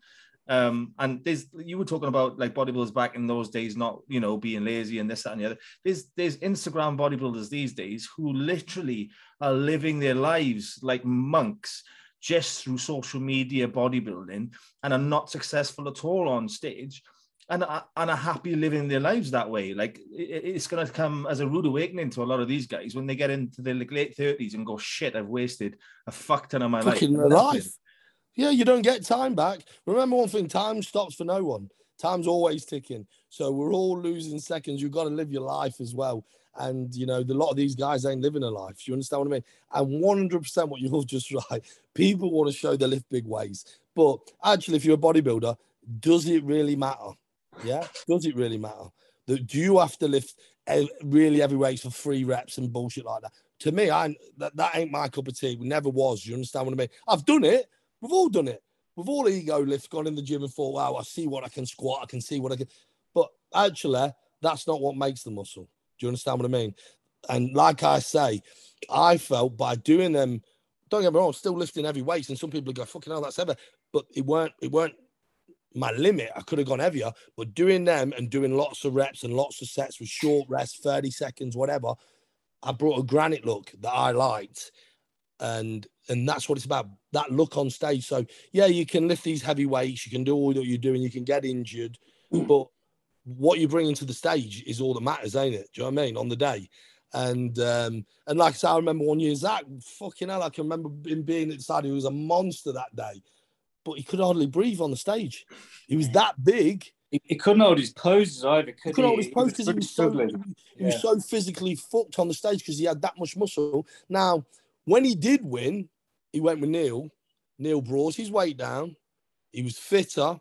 And you were talking about like bodybuilders back in those days, not being lazy and this, that, and the other. There's Instagram bodybuilders these days who literally are living their lives like monks, just through social media bodybuilding and are not successful at all on stage and are happy living their lives that way. Like it's going to come as a rude awakening to a lot of these guys when they get into their late 30s and go, shit, I've wasted a fuck ton of my life. Yeah, you don't get time back. Remember one thing, time stops for no one. Time's always ticking. So we're all losing seconds. You've got to live your life as well. And, you know, a lot of these guys ain't living a life. Do you understand what I mean? And 100% what you're just right. People want to show they lift big weights. But actually, if you're a bodybuilder, does it really matter? Yeah? Does it really matter? Do you have to lift really heavy weights for 3 reps and bullshit like that? To me, that ain't my cup of tea. It never was. Do you understand what I mean? I've done it. We've all done it. We've all ego lifts, gone in the gym and thought, wow, I see what I can squat. I can see what I can. But actually, that's not what makes the muscle. Do you understand what I mean? And like I say, I felt by doing them, don't get me wrong, still lifting heavy weights. And some people go, fucking hell, that's heavy. But it weren't my limit. I could have gone heavier. But doing them and doing lots of reps and lots of sets with short rests, 30 seconds, whatever, I brought a granite look that I liked. And that's what it's about, that look on stage. So, yeah, you can lift these heavy weights. You can do all that you're doing. You can get injured. But what you bring into the stage is all that matters, ain't it? Do you know what I mean? On the day. And like I said, I remember one year, Zach, fucking hell, I can remember him being at the side. He was a monster that day. But he could hardly breathe on the stage. He was that big. He couldn't hold his poses either, He couldn't hold his poses because he was so physically fucked on the stage because he had that much muscle. Now, when he did win, he went with Neil. Neil brought his weight down. He was fitter.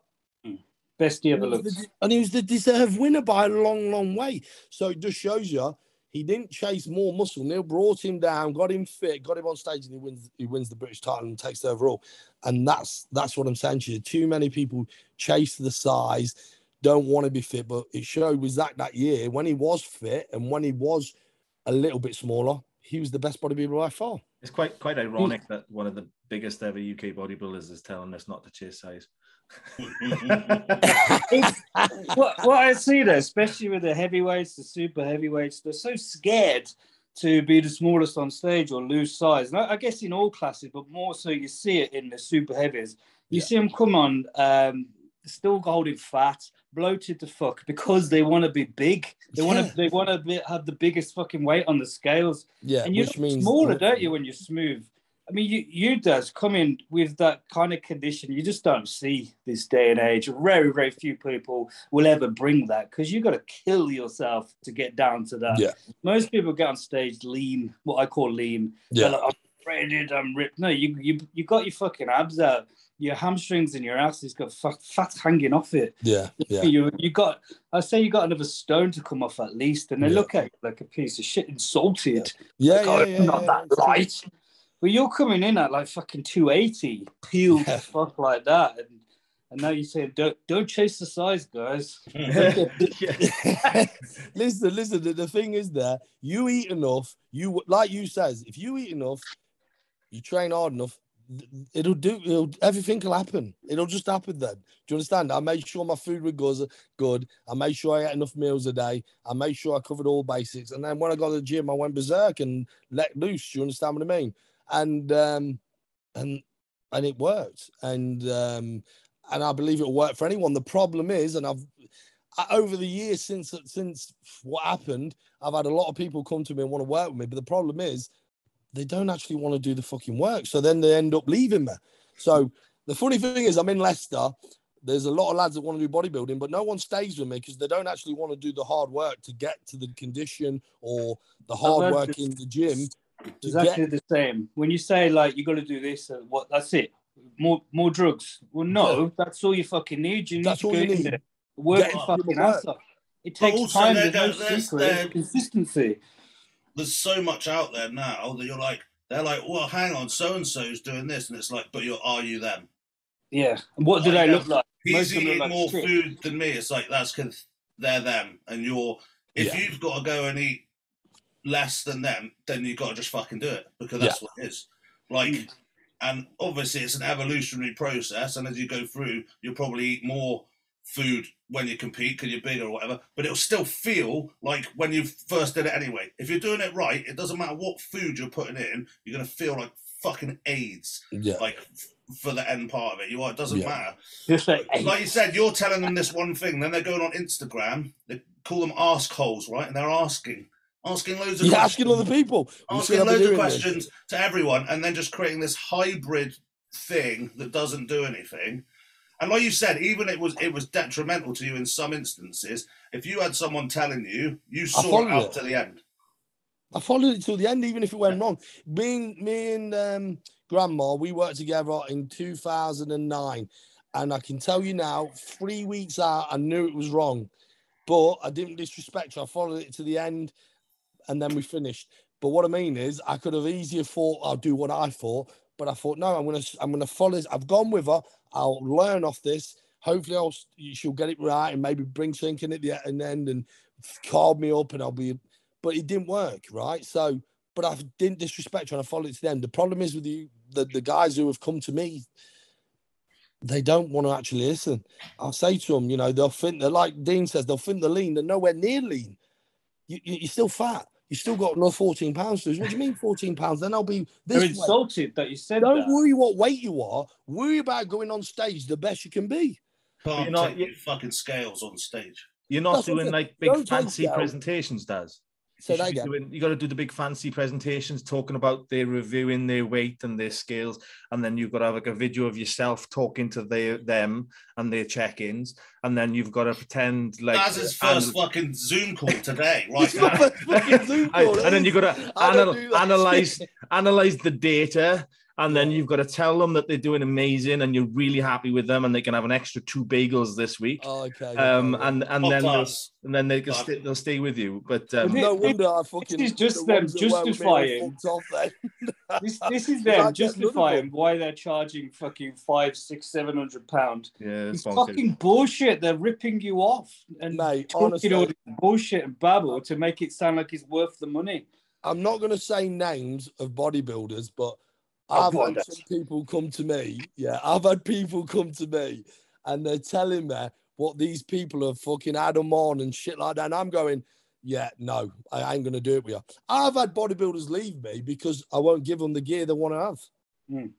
Best he ever looked. And he was the deserved winner by a long, long way. So it just shows you he didn't chase more muscle. Neil brought him down, got him fit, got him on stage, and he wins the British title and takes the overall. And that's what I'm saying to you. Too many people chase the size, don't want to be fit. But it showed with Zach that year, when he was fit and when he was a little bit smaller, he was the best bodybuilder by far. It's quite ironic that one of the biggest ever UK bodybuilders is telling us not to chase size. what I see there, especially with the heavyweights, the super heavyweights, they're so scared to be the smallest on stage or lose size. And I guess in all classes, but more so you see it in the super heavies. You see them come on, still holding fat, bloated to fuck because they want to be big. They want to have the biggest fucking weight on the scales. Yeah, and you're smaller, don't you, when you're smooth? I mean, you Daz, come in with that kind of condition. You just don't see this day and age. Very, very few people will ever bring that because you've got to kill yourself to get down to that. Yeah. Most people get on stage lean, what I call lean. Yeah. Like, I'm shredded, I'm ripped. No, you got your fucking abs out. Your hamstrings and your ass has got fat hanging off it. Yeah, yeah. I say you got another stone to come off at least, and they look at you like a piece of shit, insulted. Yeah, not that light. But you're coming in at like fucking 280, peeled fuck like that, and now you say don't chase the size, guys. Listen. The thing is that you eat enough. You like you says, if you eat enough, you train hard enough. Everything will happen. It'll just happen then. Do you understand? I made sure my food was good. I made sure I ate enough meals a day. I made sure I covered all basics. And then when I got to the gym, I went berserk and let loose. Do you understand what I mean? And it worked. And I believe it'll work for anyone. The problem is, and over the years since what happened, I've had a lot of people come to me and want to work with me. But the problem is, they don't actually want to do the fucking work. So then they end up leaving me. So the funny thing is, I'm in Leicester. There's a lot of lads that want to do bodybuilding, but no one stays with me because they don't actually want to do the hard work to get to the condition or the hard work in the gym. Exactly the same. When you say, like, you got to do this, that's it. More drugs. Well, no, that's all you fucking need. You need to go in there. Work your fucking ass off. It takes time. There's no secret. Consistency. There's so much out there now that they're like, well, hang on, so-and-so's doing this. And it's like, but are you them? Yeah. And what do they look like? He's eating more food than me. It's like, that's because they're them. And if you've got to go and eat less than them, then you've got to just fucking do it because that's what it is. Like, and obviously it's an evolutionary process. And as you go through, you'll probably eat more food when you compete because you're bigger or whatever, but it'll still feel like when you first did it anyway. If you're doing it right, it doesn't matter what food you're putting in, you're going to feel like fucking AIDS, Yeah. like for the end part of it. It doesn't matter. Just like you said, you're telling them this one thing, then they're going on Instagram. They call them askholes, right? And they're asking loads of questions. Asking other people. Asking loads of questions to everyone, and then just creating this hybrid thing that doesn't do anything. And like you said, even it was detrimental to you in some instances. If you had someone telling you, you saw it out to the end. I followed it till the end, even if it went wrong. Me and Grandma, we worked together in 2009. And I can tell you now, 3 weeks out, I knew it was wrong. But I didn't disrespect her. I followed it to the end, and then we finished. But what I mean is, I could have easier thought I'll do what I thought. But I thought, no, I'm gonna follow this. I've gone with her. I'll learn off this. Hopefully, she'll get it right and maybe bring something in at the end and call me up, and I'll be. But it didn't work, right? So, but I didn't disrespect her, and I followed it to the end. The problem is with the guys who have come to me, they don't want to actually listen. I'll say to them, they'll think they're like Dean says, they'll think they're lean. They're nowhere near lean. You're still fat. You still got another 14 pounds to lose. What do you mean 14 pounds? Then I'll be this They're insulted that you said Don't that. worry what weight you are. Worry about going on stage the best you can be. Can't take your fucking scales on stage. You're not doing like big fancy presentations, Daz. So you got to do the big fancy presentations, talking about their reviewing their weight and their scales, and then you've got to have like a video of yourself talking to them and their check-ins, and then you've got to pretend like that's his first fucking Zoom call today, right now. And then you've got to analyze the data. And then you've got to tell them that they're doing amazing and you're really happy with them, and they can have an extra 2 bagels this week. Oh, okay. And then they'll stay with you. But no wonder I fucking. This is just them justifying. This is them justifying why they're charging fucking £500-600-700. Yeah, it's fucking bullshit. They're ripping you off and talking all this bullshit and babble to make it sound like it's worth the money. I'm not going to say names of bodybuilders, but I've had some people come to me. Yeah, I've had people come to me and they're telling me what these people have fucking had them on and shit like that. And I'm going, yeah, no, I ain't going to do it with you. I've had bodybuilders leave me because I won't give them the gear they want to have. You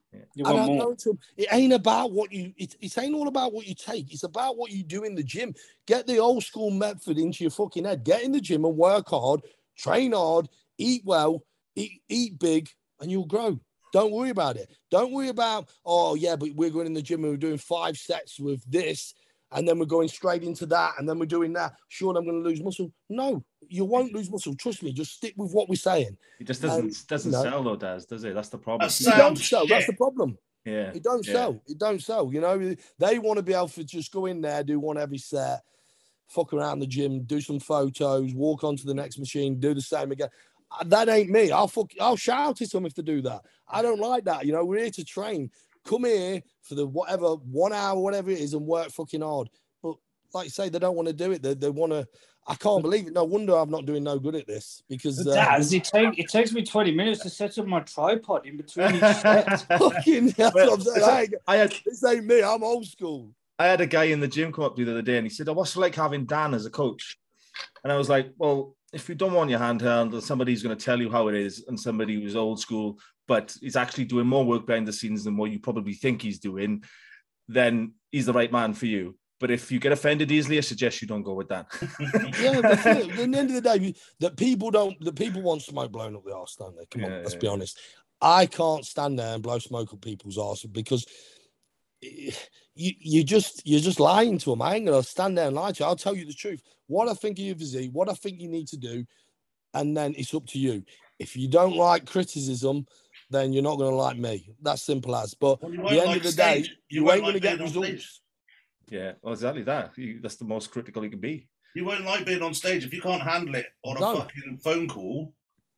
want more. It ain't about what it ain't all about what you take. It's about what you do in the gym. Get the old school method into your fucking head. Get in the gym and work hard, train hard, eat well, eat big, and you'll grow. Don't worry about it. Don't worry about, oh, yeah, but we're going in the gym and we're doing 5 sets with this, and then we're going straight into that, and then we're doing that. Sure, I'm going to lose muscle. No, you won't lose muscle. Trust me. Just stick with what we're saying. It just doesn't sell, though, does it? That's the problem. It don't sell. That's the problem. Yeah. It don't sell. It don't sell. They want to be able to just go in there, do one every set, fuck around the gym, do some photos, walk onto the next machine, do the same again. That ain't me. I'll shout at them if they do that. I don't like that. We're here to train. Come here for the 1 hour, whatever it is, and work fucking hard. But like I say, they don't want to do it. They want to. I can't believe it. No wonder I'm not doing no good at this because it takes me 20 minutes to set up my tripod in between each set. Fucking, that's what I'm saying. This ain't me. I'm old school. I had a guy in the gym come up to me the other day and he said, what's it like having Dan as a coach? And I was like, well, if you don't want your handheld, somebody's going to tell you how it is, and somebody who's old school, but he's actually doing more work behind the scenes than what you probably think he's doing, then he's the right man for you. But if you get offended easily, I suggest you don't go with that. Yeah, but at the end of the day, the people want smoke blown up the arse, don't they? Come on, let's be honest. I can't stand there and blow smoke up people's arse because you're just lying to them. I ain't gonna stand there and lie to you. I'll tell you the truth. What I think of your physique, what I think you need to do, and then it's up to you. If you don't like criticism, then you're not going to like me. That's simple as. But at the end of the day, you ain't going to get results. Yeah, well, exactly that. That's the most critical you can be. You won't like being on stage. If you can't handle it on a fucking phone call,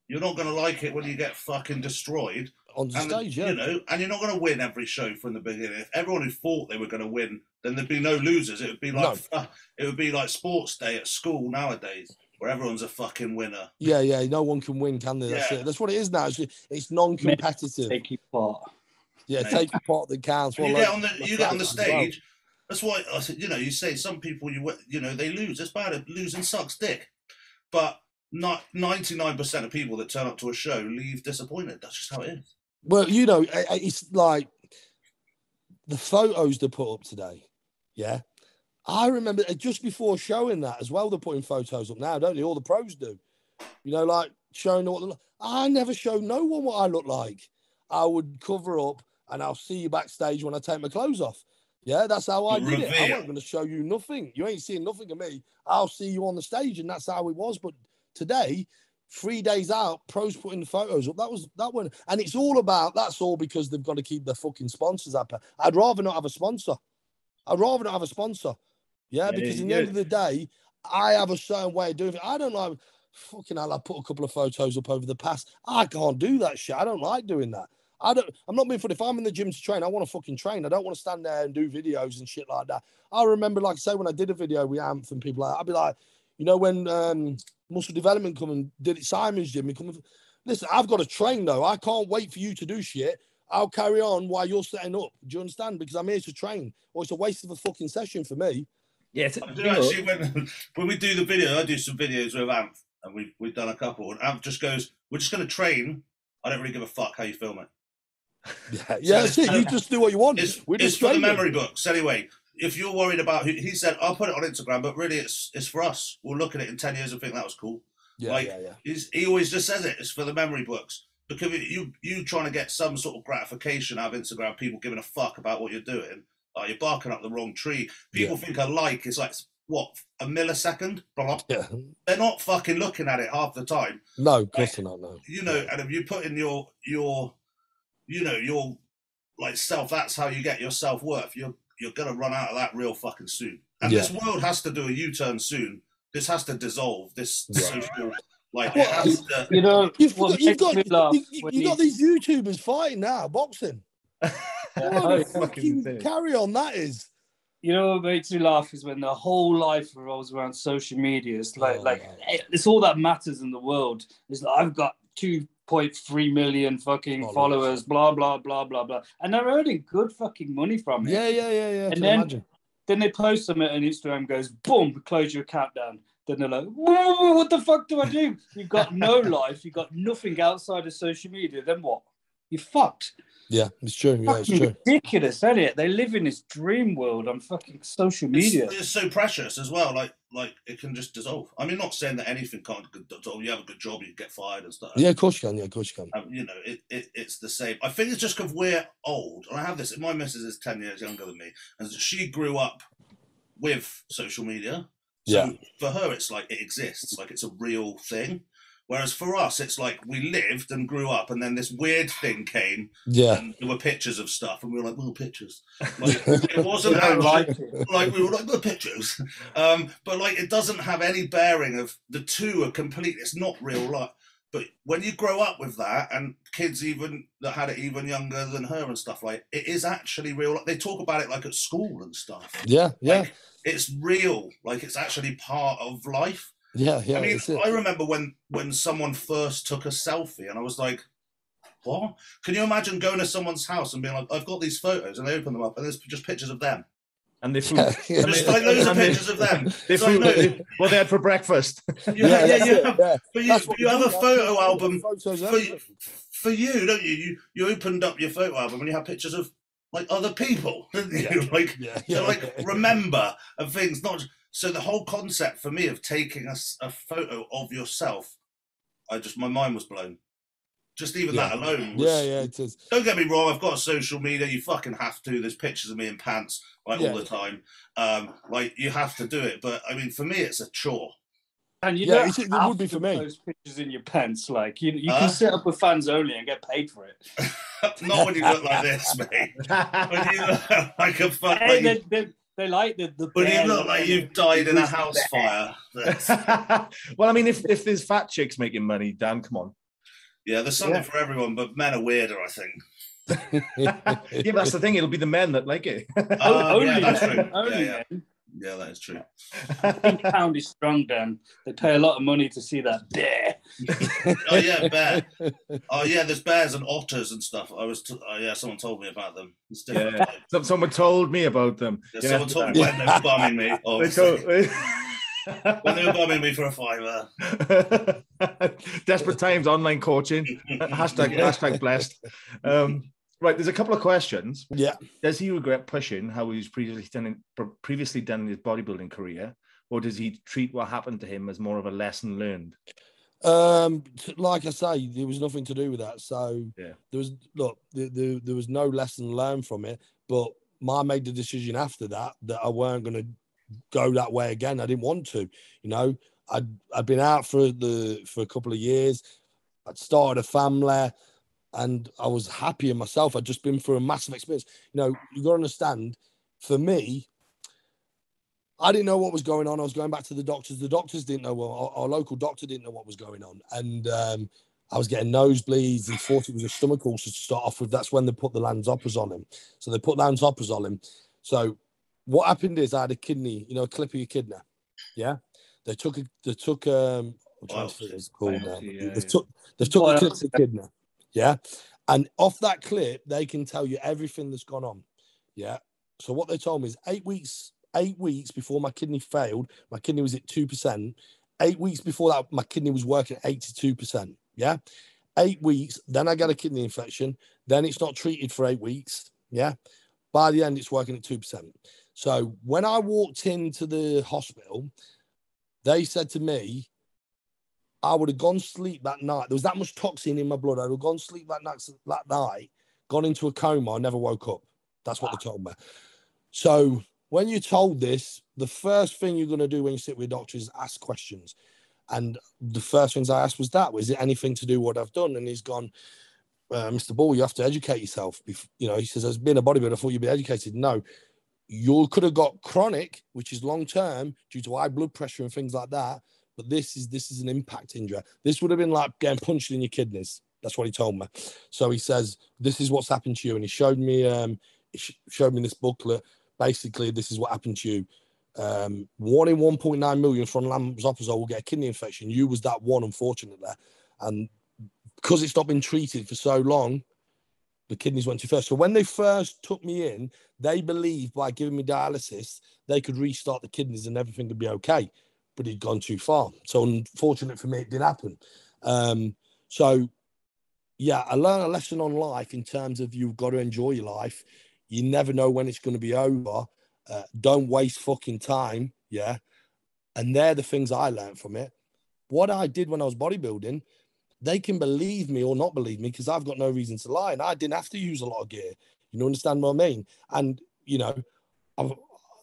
you're not going to like it when you get fucking destroyed. On the stage, yeah. And you're not going to win every show from the beginning. If everyone who thought they were going to win, then there'd be no losers. It would be like sports day at school nowadays, where everyone's a fucking winner. Yeah. No one can win, can they? That's it. That's what it is now. It's non-competitive. Take your part. Yeah, take your part that counts. Well, you get on the stage. That's why I said, you say some people, they lose. It's bad. Losing sucks dick. But not 99% of people that turn up to a show leave disappointed. That's just how it is. Well, you know, it's like the photos they put up today. Yeah. I remember just before showing that as well, they're putting photos up now, don't they? All the pros do. You know, like showing what I never show no one what I look like. I would cover up and I'll see you backstage when I take my clothes off. Yeah, that's how I did it. I wasn't going to show you nothing. You ain't seeing nothing of me. I'll see you on the stage, and that's how it was. But today, 3 days out, pros putting the photos up. That one, and it's all about. That's all because they've got to keep their fucking sponsors up. I'd rather not have a sponsor. Yeah, because in the end of the day, I have a certain way of doing it. I don't like fucking hell. I put a couple of photos up over the past. I can't do that shit. I don't like doing that. I'm not being funny. If I'm in the gym to train, I want to fucking train. I don't want to stand there and do videos and shit like that. I remember, like I say, when I did a video with Amp and people like that, I'd be like, you know, when Muscle Development come and did it, Simon's gym, listen, I've got to train though. I can't wait for you to do shit. I'll carry on while you're setting up. Do you understand? Because I'm here to train, or it's a waste of a fucking session for me. Yeah, actually, when we do the video, I do some videos with Amp, and we've done a couple, and Amp just goes, "We're just going to train. I don't really give a fuck how you film it." Yeah, that's it. You just do what you want. It's for the memory books anyway. If you're worried about who he said, I'll put it on Instagram, but really it's for us. We'll look at it in 10 years and think that was cool. Yeah. He always just says it. It's for the memory books. Because you trying to get some sort of gratification out of Instagram, people giving a fuck about what you're doing. Like you're barking up the wrong tree. People think a like is like what, a millisecond? Blah. Yeah. They're not fucking looking at it half the time. No, of course not. No. You know, and if you put in your like self, that's how you get your self-worth. You're gonna run out of that real fucking soon. And this world has to do a U-turn soon. This has to dissolve. This social, like, it has to. You know, you've got these YouTubers fighting now, boxing. What a fucking carry on that is. You know what makes me laugh is when the whole life revolves around social media. It's like it's all that matters in the world. It's like, I've got 2.3 million fucking followers, blah blah blah blah blah, and they're earning good fucking money from it. Yeah. And then they post something and Instagram goes, boom, close your account down. Then they're like, whoa, what the fuck do I do? You've got no life, you've got nothing outside of social media. Then what? You're fucked. Yeah, it's true. Yeah, it's true. Ridiculous, isn't it? They live in this dream world on fucking social media. It's so precious as well. Like it can just dissolve. I mean, not saying that anything can't dissolve. You have a good job, you get fired and stuff. Yeah, of course you can. You know, it's the same. I think it's just because we're old. And I have this. My missus is 10 years younger than me, and she grew up with social media. So for her, it's like it exists. Like it's a real thing. Whereas for us, it's like we lived and grew up, and then this weird thing came. Yeah. And there were pictures of stuff, and we were like, well, pictures. Like, it wasn't like we were like, well, pictures. But like, it doesn't have any bearing of the two are complete. It's not real life. But when you grow up with that, and kids even that had it even younger than her and stuff, like it is actually real. Like, they talk about it like at school and stuff. Yeah. Like, it's real. Like it's actually part of life. Yeah. I mean, I remember when someone first took a selfie, and I was like, "What? Can you imagine going to some's house and being like, I've got these photos,' and they open them up, and there's just pictures of them, and they food, just like loads of pictures of them. What they had for breakfast. But you have a photo album for you, don't you? You opened up your photo album and you have pictures of like other people, didn't you? Remember of things, not. So the whole concept for me of taking a photo of yourself, my mind was blown. Just even that alone was... Yeah, it is. Don't get me wrong, I've got a social media, you fucking have to. There's pictures of me in pants, all the time. Like, you have to do it. But, I mean, for me, it's a chore. And you don't have would be for me. Those pictures in your pants. Like, you can set up with fans only and get paid for it. Not when you look like this, mate. When you look like a fucking... They like the But you look like you've died in a house fire. Well, I mean, if there's fat chicks making money, Dan, come on. Yeah, there's something for everyone, but men are weirder, I think. But that's the thing. It'll be the men that like it. Only that's true. men. Yeah, that is true. £1 is strong, Dan. They pay a lot of money to see that bear. Oh yeah, bear. Oh yeah, there's bears and otters and stuff. Someone told me about them. It's different. Yeah. Someone told me about them. Someone told me when they were bumming me. when they were bombing me for a fiver. Desperate times, online coaching. Hashtag blessed. Right, there's a couple of questions. Yeah. Does he regret pushing how he was previously done in his bodybuilding career, or does he treat what happened to him as more of a lesson learned? Like I say, there was nothing to do with that. So yeah, there was no lesson learned from it. But I made the decision after that I weren't going to go that way again. I didn't want to. You know, I'd been out for a couple of years. I'd started a family, and I was happy in myself. I'd just been through a massive experience. You know, you got to understand. For me, I didn't know what was going on. I was going back to the doctors. The doctors didn't know. Well, our local doctor didn't know what was going on. And I was getting nosebleeds and thought it was a stomach ulcer to start off with. That's when they put the Lanzoppers on him. So they put Lanzoppers on him. So what happened is I had a kidney, a clip of your kidney. Yeah. They took I'm trying to figure it's called now. They've took a clip of the kidney. Yeah. And off that clip, they can tell you everything that's gone on. Yeah. So what they told me is 8 weeks before my kidney failed, my kidney was at 2%. 8 weeks before that, my kidney was working at 82%. Yeah. 8 weeks, then I got a kidney infection. Then it's not treated for 8 weeks. Yeah. By the end, it's working at 2%. So when I walked into the hospital, they said to me, I would have gone to sleep that night. There was that much toxin in my blood. I would have gone to sleep that night, gone into a coma. I never woke up. That's what they told me. So when you're told this, the first thing you're going to do when you sit with a doctor is ask questions. And the first things I asked was that, was it anything to do with what I've done? And he's gone, Mr. Ball, you have to educate yourself. He says, as being a bodybuilder, I thought you'd be educated. No, you could have got chronic, which is long-term due to high blood pressure and things like that. But this is an impact injury. This would have been like getting punched in your kidneys. That's what he told me. So he says, this is what's happened to you. And he showed me this booklet. Basically, this is what happened to you. 1 in 1.9 million from Lanzoppers will get a kidney infection. You was that one, unfortunately. And because it's not been treated for so long, the kidneys went too first. So when they first took me in, they believed by giving me dialysis, they could restart the kidneys and everything would be okay. But it'd gone too far. So unfortunate for me, it did happen. So, yeah, I learned a lesson on life in terms of you've got to enjoy your life. You never know when it's going to be over. Don't waste fucking time. Yeah. And they're the things I learned from it. What I did when I was bodybuilding, they can believe me or not believe me because I've got no reason to lie. And I didn't have to use a lot of gear. You understand what I mean? And,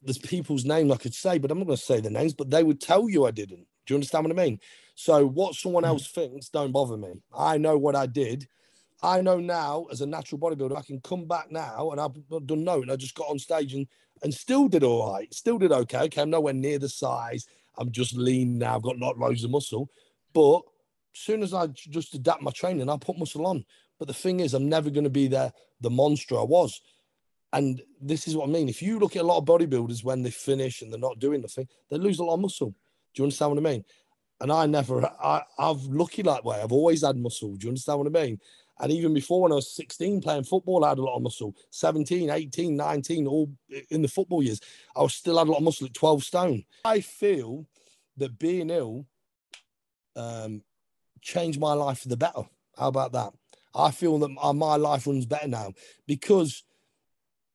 there's people's names I could say, but I'm not going to say the names, but they would tell you I didn't. Do you understand what I mean? So what someone else thinks don't bother me. I know what I did. I know now as a natural bodybuilder, I can come back now and I've done no, and I just got on stage and still did all right. Still did okay. Okay, I'm nowhere near the size. I'm just lean now. I've got not loads of muscle. But as soon as I just adapt my training, I put muscle on. But the thing is, I'm never going to be the monster I was. And this is what I mean. If you look at a lot of bodybuilders when they finish and they're not doing nothing, they lose a lot of muscle. Do you understand what I mean? And I've lucky that way. I've always had muscle. Do you understand what I mean? And even before when I was 16 playing football, I had a lot of muscle. 17, 18, 19, all in the football years, I still had a lot of muscle at 12 stone. I feel that being ill changed my life for the better. How about that? I feel that my life runs better now because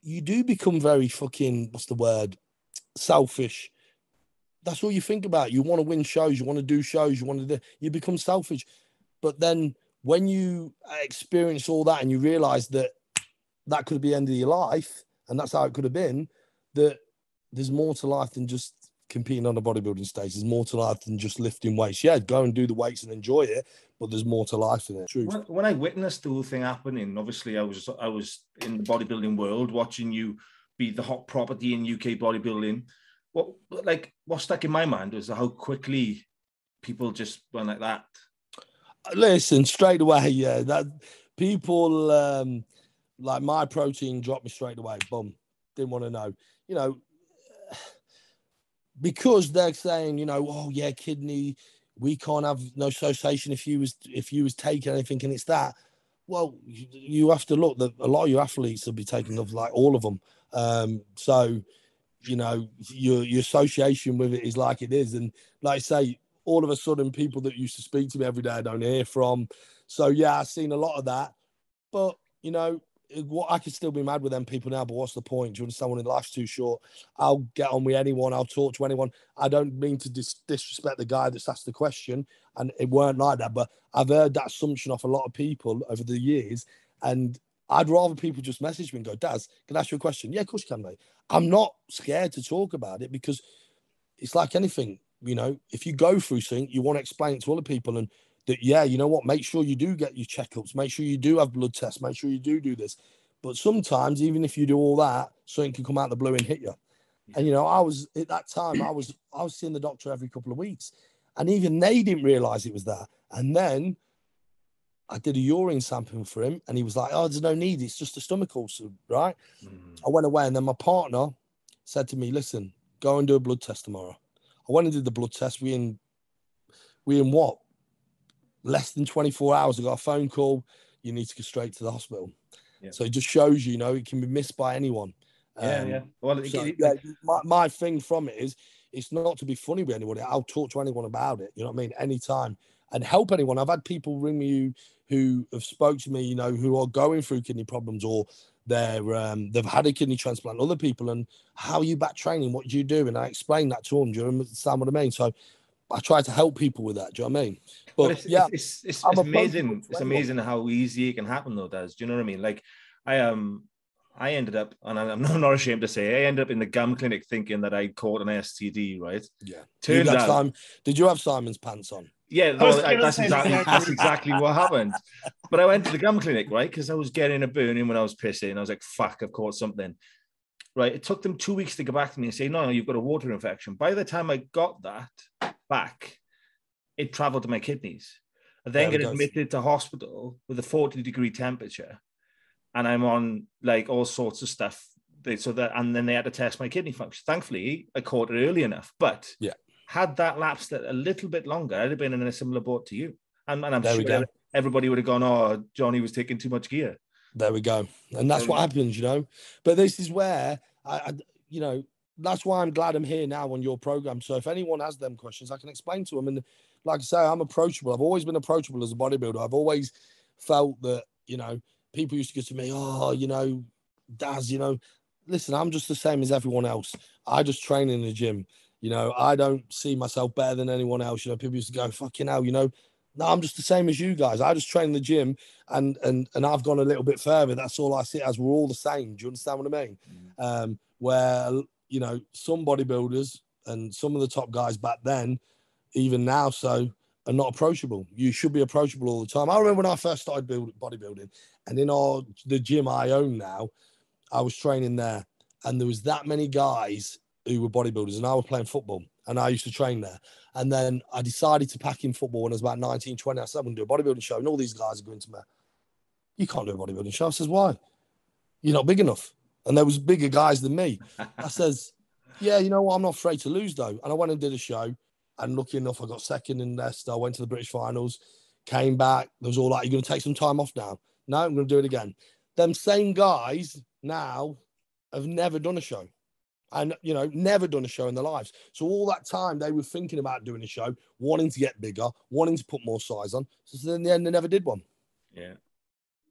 you do become very fucking, selfish. That's all you think about. You want to win shows, you want to do shows, you become selfish. But then when you experience all that and you realize that could be the end of your life, and that's how it could have been, that there's more to life than just competing on a bodybuilding stage. There's more to life than just lifting weights. Yeah, go and do the weights and enjoy it, but there's more to life in it. Truth. When I witnessed the whole thing happening, obviously I was in the bodybuilding world watching you be the hot property in UK bodybuilding. What stuck in my mind was how quickly people just went like that. Listen, straight away, yeah. That people like my protein dropped me straight away. Boom. Didn't want to know. Because they're saying, oh yeah, kidney, we can't have no association if you was taking anything and it's that. Well, you have to look that a lot of your athletes will be taking of like all of them. So you know, your association with it is like it is. And like I say, all of a sudden, people that used to speak to me every day, I don't hear from. So, yeah, I've seen a lot of that. But, you know, I could still be mad with them people now, but what's the point? Do you understand? When life's too short, I'll get on with anyone. I'll talk to anyone. I don't mean to disrespect the guy that's asked the question, and it weren't like that. But I've heard that assumption off a lot of people over the years, and I'd rather people just message me and go, Daz, can I ask you a question? Yeah, of course you can, mate. I'm not scared to talk about it because it's like anything, you know, if you go through something, you want to explain it to other people, and that, yeah, you know what, make sure you do get your checkups, make sure you do have blood tests, make sure you do this. But sometimes, even if you do all that, something can come out of the blue and hit you. And, you know, I was, at that time, I was seeing the doctor every couple of weeks, and even they didn't realize it was that. And then I did a urine sampling for him, and he was like, oh, there's no need, it's just a stomach ulcer, right? I went away, and then my partner said to me, listen, go and do a blood test tomorrow. I went and did the blood test. We in what? Less than 24 hours, I got a phone call. You need to go straight to the hospital. Yeah. So it just shows you, you know, it can be missed by anyone. Yeah. Well, so, my thing from it is, it's not to be funny with anybody. I'll talk to anyone about it. You know what I mean? Anytime, and help anyone. I've had people ring me who have spoke to me, you know, who are going through kidney problems, or they've had a kidney transplant. Other people, and how are you back training? What do you do? And I explain that to them. Do you understand what I mean? So I try to help people with that. Do you know what I mean? But it's amazing. It's amazing how easy it can happen, though, Daz. Do you know what I mean? Like, I ended up, and I'm not ashamed to say, I ended up in the gum clinic thinking that I caught an STD. Right? Yeah. Turned out. Did you have Simon's pants on? Yeah, that's exactly what happened. But I went to the gum clinic, right? Because I was getting a burning when I was pissing. I was like, fuck, I've caught something. Right? It took them 2 weeks to get back to me and say, no, you've got a water infection. By the time I got that back, it traveled to my kidneys. I then get admitted to hospital with a 40-degree temperature, and I'm on like all sorts of stuff. And then they had to test my kidney function. Thankfully, I caught it early enough. But had that lapsed a little bit longer, I'd have been in a similar boat to you. And I'm sure everybody would have gone, oh, Johnny was taking too much gear. There we go. And that's what happens, you know. But this is where I you know, that's why I'm glad I'm here now on your program. So if anyone has them questions, I can explain to them. And like I say, I'm approachable. I've always been approachable as a bodybuilder. I've always felt that, you know, people used to go to me, oh, you know, Daz, you know, listen, I'm just the same as everyone else. I just train in the gym. You know, I don't see myself better than anyone else. You know, people used to go, fucking hell, you know, no, I'm just the same as you guys. I just train in the gym, and I've gone a little bit further. That's all I see it as. We're all the same. Do you understand what I mean? Where, you know, some bodybuilders and some of the top guys back then, even now, so are not approachable. You should be approachable all the time. I remember when I first started bodybuilding, and in the gym I own now, I was training there, and there was that many guys who were bodybuilders, and I was playing football, and I used to train there. And then I decided to pack in football when I was about 19, 20. I said, I'm going to do a bodybuilding show, and all these guys are going to me, you can't do a bodybuilding show. I says, why? You're not big enough. And there was bigger guys than me. I says, yeah, you know what? I'm not afraid to lose, though. And I went and did a show, and lucky enough, I got second in Leicester. I went to the British finals, came back. There was all that, you're going to take some time off now? No, I'm going to do it again. Them same guys now have never done a show. And, you know, never done a show in their lives. So all that time they were thinking about doing a show, wanting to get bigger, wanting to put more size on. So in the end, they never did one. Yeah.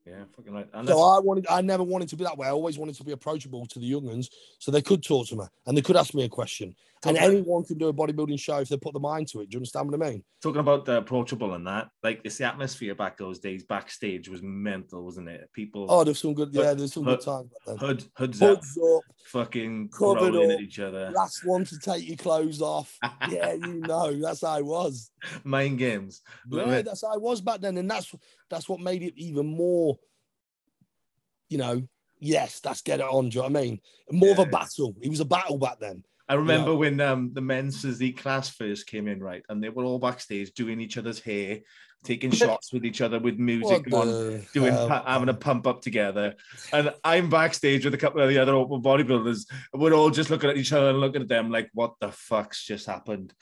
Yeah, fucking right. And so I never wanted to be that way. I always wanted to be approachable to the young ones so they could talk to me and they could ask me a question. And anyone can do a bodybuilding show if they put the mind to it. Do you understand what I mean? Talking about the approachable and that, like, it's the atmosphere back those days. Backstage was mental, wasn't it? People. Oh, there's some good. Yeah, there's some good times back then. Hoods up, fucking covered growling up, at each other. Last one to take your clothes off. Yeah, you know, that's how I was. Mind games. Yeah, that's how I was back then, and that's what made it even more. You know, yes, let's get it on. Do you know what I mean? More of a battle. It was a battle back then. I remember when the men's physique class first came in, right? And they were all backstage doing each other's hair taking shots with each other with music on, having a pump up together. And I'm backstage with a couple of the other open bodybuilders. And we're all just looking at each other and looking at them like, what the fuck's just happened?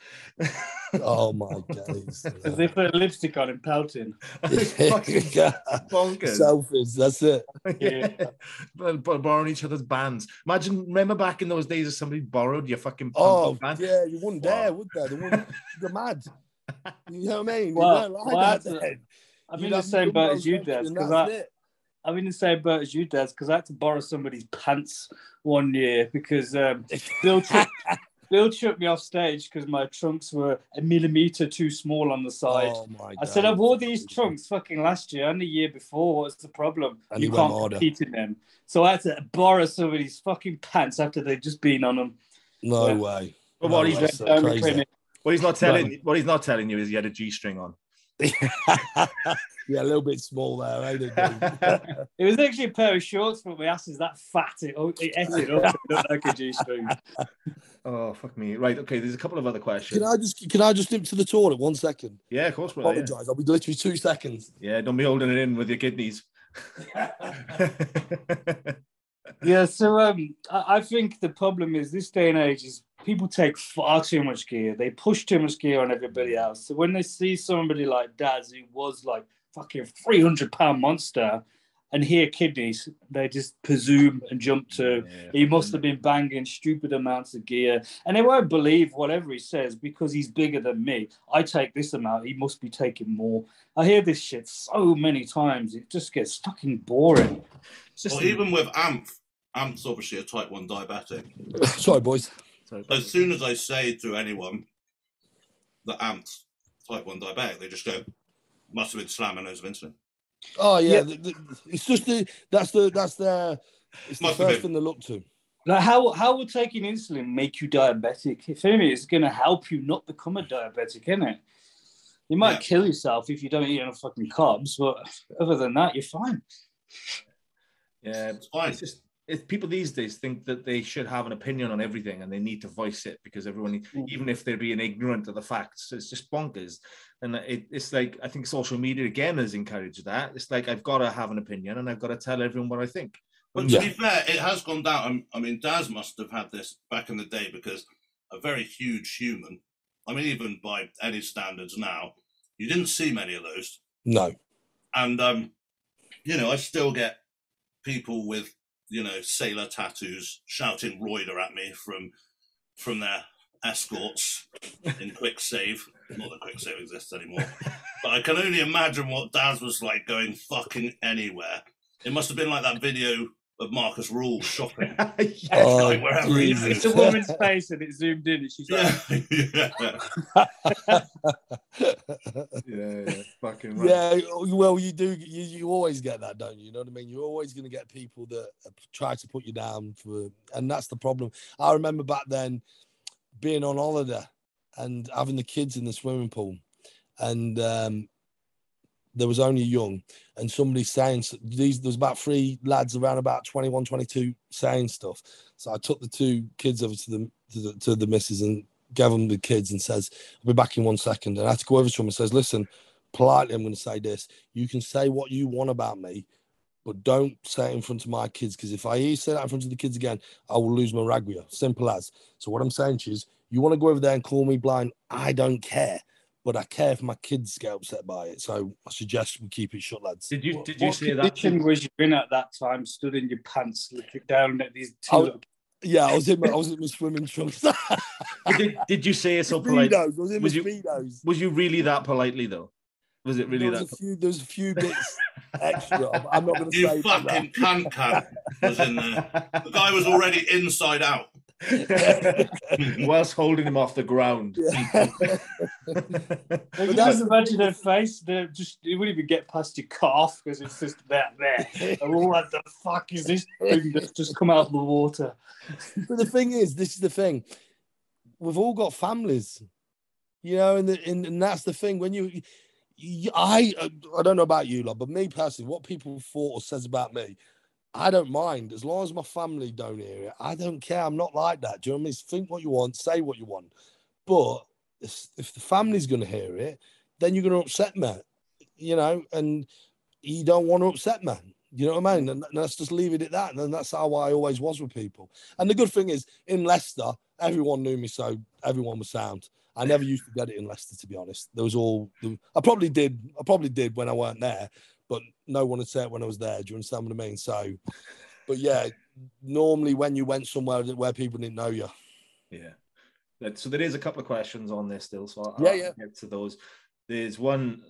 Oh my days. Because they put lipstick on and pouting. Bonkers. Selfies, that's it. Yeah. Borrowing each other's bands. Remember back in those days if somebody borrowed your fucking band? Yeah, you wouldn't dare, would they? They wouldn't. They're mad. You know what I mean? I'm in the same boat as you, Daz, because I'm in the same boat as you, Daz, because I had to borrow somebody's pants one year because Bill took me off stage because my trunks were a millimeter too small on the side. Oh my God. I said, I wore these trunks fucking last year and the year before. What's the problem? And you can't compete in them. So I had to borrow somebody's fucking pants after they'd just been on them. No way. But what he's not telling you is he had a G-string on. Yeah, a little bit small there, ain't it? It was actually a pair of shorts, but my ass is that fat. It ate it up. It looked like a G-string. Oh, fuck me. Right, okay, there's a couple of other questions. Can I just nip to the toilet 1 second? Yeah, of course. Apologise. I'll be literally 2 seconds. Yeah, don't be holding it in with your kidneys. Yeah, so I think the problem is this day and age is people take far too much gear. They push too much gear on everybody else. So when they see somebody like Daz, who was like fucking 300-pound monster, and hear kidneys, they just presume and jump to, he must have been banging stupid amounts of gear. And they won't believe whatever he says because he's bigger than me. I take this amount, he must be taking more. I hear this shit so many times, it just gets fucking boring. Even with Amp's obviously a type 1 diabetic. Sorry, boys. As soon as I say to anyone that Amp's type 1 diabetic, they just go, must have been slamming loads of insulin. Oh yeah, it's just that's the first thing to look to. Like how will taking insulin make you diabetic? If anything, it's going to help you not become a diabetic, isn't it? You might kill yourself if you don't eat enough fucking carbs, but other than that, you're fine. Yeah, it's fine. It's people these days think that they should have an opinion on everything and they need to voice it because everyone, even if they're being ignorant of the facts, it's just bonkers. And it's like, I think social media again has encouraged that. It's like, I've got to have an opinion and I've got to tell everyone what I think. But to be fair, it has gone down. I mean, Daz must have had this back in the day because a very huge human, I mean, even by any standards now, you didn't see many of those. No. And, I still get people with, sailor tattoos shouting Roider at me from their escorts in Quick Save. Not that Quick Save exists anymore. But I can only imagine what Daz was like going fucking anywhere. It must have been like that video of Marcus Rule shopping. Like wherever he is. It's a woman's face and it zoomed in and she's like... Yeah, fucking right. Yeah, well, you do. You always get that, don't you? You know what I mean? You're always going to get people that try to put you down and that's the problem. I remember back then being on holiday and having the kids in the swimming pool, and there was only young, and somebody saying there's about 3 lads around about 21, 22 saying stuff. So I took the 2 kids over to the missus and gave them the kids and says, I'll be back in 1 second. And I had to go over to him and says, listen, politely, I'm going to say this. You can say what you want about me, but don't say it in front of my kids, because if I say that in front of the kids again, I will lose my rag with you. Simple as. So what I'm saying to you is, you want to go over there and call me blind, I don't care. But I care if my kids get upset by it. So I suggest we keep it shut, lads. Did you say that? What condition was you in at that time, stood in your pants, looking down at these 2 Yeah, I was in my swimming trunks. did you say it so politely? I was in my speedos. Was you really that politely though? Was it really there was a few bits extra. But I'm not going to say. You fucking cunt was in there. The guy was already inside out. Whilst holding him off the ground. Yeah. Just imagine their face. It wouldn't even get past your cough because it's just there. And what the fuck is this thing that's just come out of the water? But the thing is, this is the thing. We've all got families, and that's the thing. When I don't know about you, lot, but me personally, what people thought or says about me, I don't mind. As long as my family don't hear it, I don't care. I'm not like that. Do you know what I mean? Think what you want, say what you want. But if the family's going to hear it, then you're going to upset me. you know, and you don't want to upset me. You know what I mean? And let's just leave it at that. And that's how I always was with people. And the good thing is, in Leicester, everyone knew me, so everyone was sound. I never used to get it in Leicester, to be honest. I probably did when I weren't there, but no one would say it when I was there. Do you understand what I mean? So, but yeah, normally when you went somewhere where people didn't know you. Yeah. So there is a couple of questions on this still, so I'll get to those. There's one,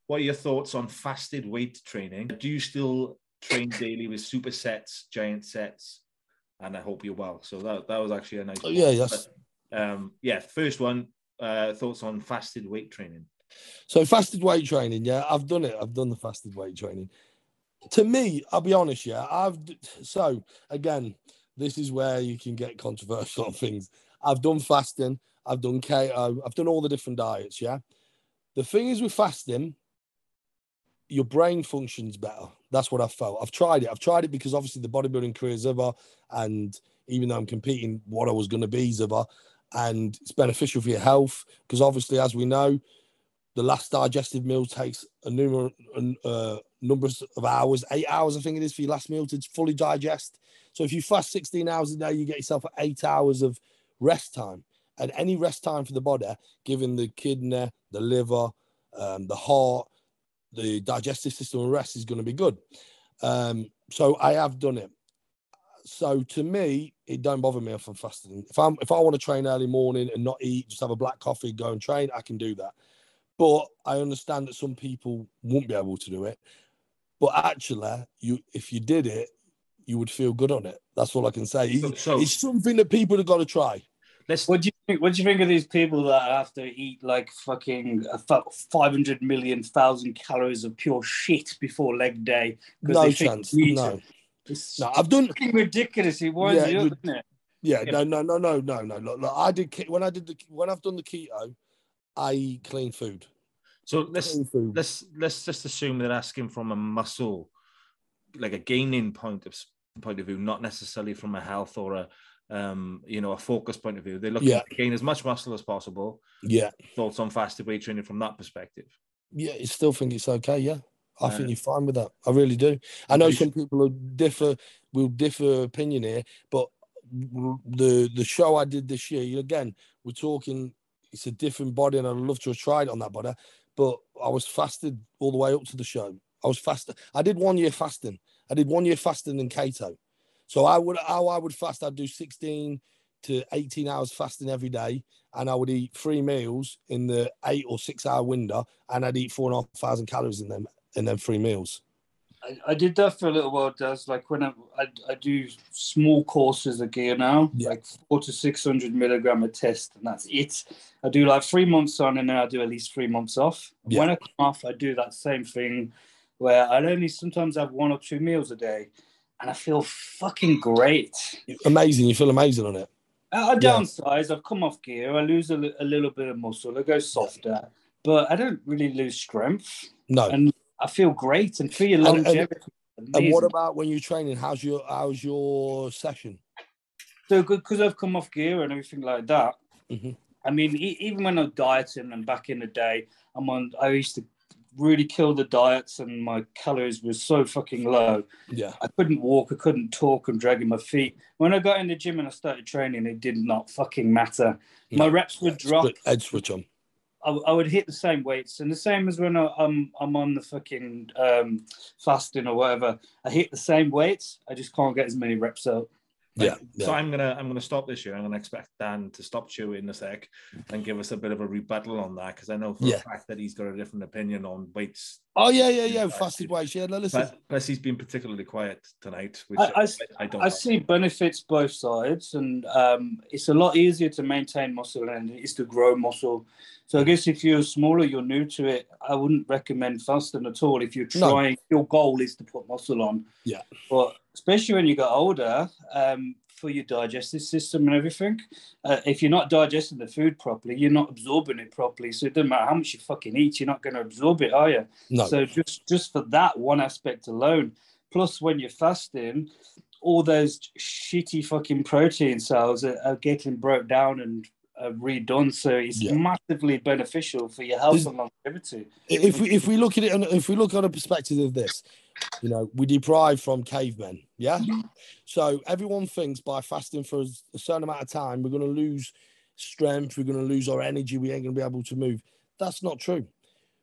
what are your thoughts on fasted weight training? Do you still train daily with supersets, giant sets? And I hope you're well. So that was actually a nice one. Yes. But, first one, thoughts on fasted weight training. So fasted weight training, yeah, I've done it. I've done the fasted weight training. To me, I'll be honest, yeah, so again, this is where you can get controversial on things. I've done fasting, I've done keto, I've done all the different diets, yeah. The thing is with fasting, your brain functions better. That's what I've felt. I've tried it because obviously the bodybuilding career is over, and even though I'm competing, what I was going to be is over, and it's beneficial for your health because obviously, as we know, the last digestive meal takes a number of hours, 8 hours, I think it is, for your last meal to fully digest. So if you fast 16 hours a day, you get yourself 8 hours of rest time. And any rest time for the body, giving the kidney, the liver, the heart, the digestive system and rest is going to be good. So I have done it. So to me, it don't bother me if I'm fasting. If I want to train early morning and not eat, just have a black coffee, go and train, I can do that. But I understand that some people won't be able to do it. But actually, if you did it, you would feel good on it. That's all I can say. It's something that people have got to try. What do you think of these people that have to eat like fucking 500 million thousand calories of pure shit before leg day? No chance. No. It's I've done fucking ridiculous. It winds you up, isn't it? Yeah. No. Look, I've done the keto, I eat clean food. So let's just assume they're asking from a muscle, like a gaining point of view, not necessarily from a health or a focus point of view. They're looking to gain as much muscle as possible. Yeah. Thoughts on fasted weight training from that perspective? Yeah, I still think it's okay. Yeah, I think you're fine with that. I really do. I know some people will differ opinion here, but the show I did this year, again, we're talking. It's a different body, and I'd love to have tried it on that body. But I was fasted all the way up to the show. I was fasted. I did 1 year fasting. I did 1 year fasting in keto. So I would fast. I'd do 16 to 18 hours fasting every day, and I would eat 3 meals in the 8 or 6 hour window, and I'd eat 4,500 calories in them 3 meals. I did that for a little while, Daz. Like when I do small courses of gear now, like 400 to 600 milligram a test, and that's it. I do like 3 months on, and then I do at least 3 months off. Yeah. When I come off, I do that same thing where I'd only sometimes have 1 or 2 meals a day, and I feel fucking great. Amazing. You feel amazing on it. I downsize. I've come off gear. I lose a little bit of muscle. I go softer, but I don't really lose strength. No. And I feel great, and for your longevity. And what about when you're training? How's your session? So good, because I've come off gear and everything like that. Mm-hmm. I mean, even when I'm dieting and back in the day, I used to really kill the diets, and my calories were so fucking low. Yeah, I couldn't walk, I couldn't talk, I'm dragging my feet. When I got in the gym and I started training, it did not fucking matter. My reps would drop. Head switch on. I would hit the same weights, and the same as when I'm on the fucking fasting or whatever. I hit the same weights. I just can't get as many reps out. Yeah. So I'm gonna stop this year. I'm gonna expect Dan to stop chewing a sec and give us a bit of a rebuttal on that, because I know for a fact that he's got a different opinion on weights. Oh yeah. Fasted weights. Yeah, no, listen. Plus he's been particularly quiet tonight, which I don't. I see benefits both sides, and it's a lot easier to maintain muscle than it is to grow muscle. So I guess if you're smaller, you're new to it, I wouldn't recommend fasting at all. If you're trying, your goal is to put muscle on. Yeah. But especially when you get older, for your digestive system and everything, if you're not digesting the food properly, you're not absorbing it properly. So it doesn't matter how much you fucking eat, you're not going to absorb it, are you? No. So just for that one aspect alone, plus when you're fasting, all those shitty fucking protein cells are getting broke down and redone, so it's massively beneficial for your health and longevity. If we look at it, if we look on a perspective of this, you know, we deprive from cavemen, so everyone thinks by fasting for a certain amount of time we're going to lose strength, we're going to lose our energy, we ain't going to be able to move. That's not true,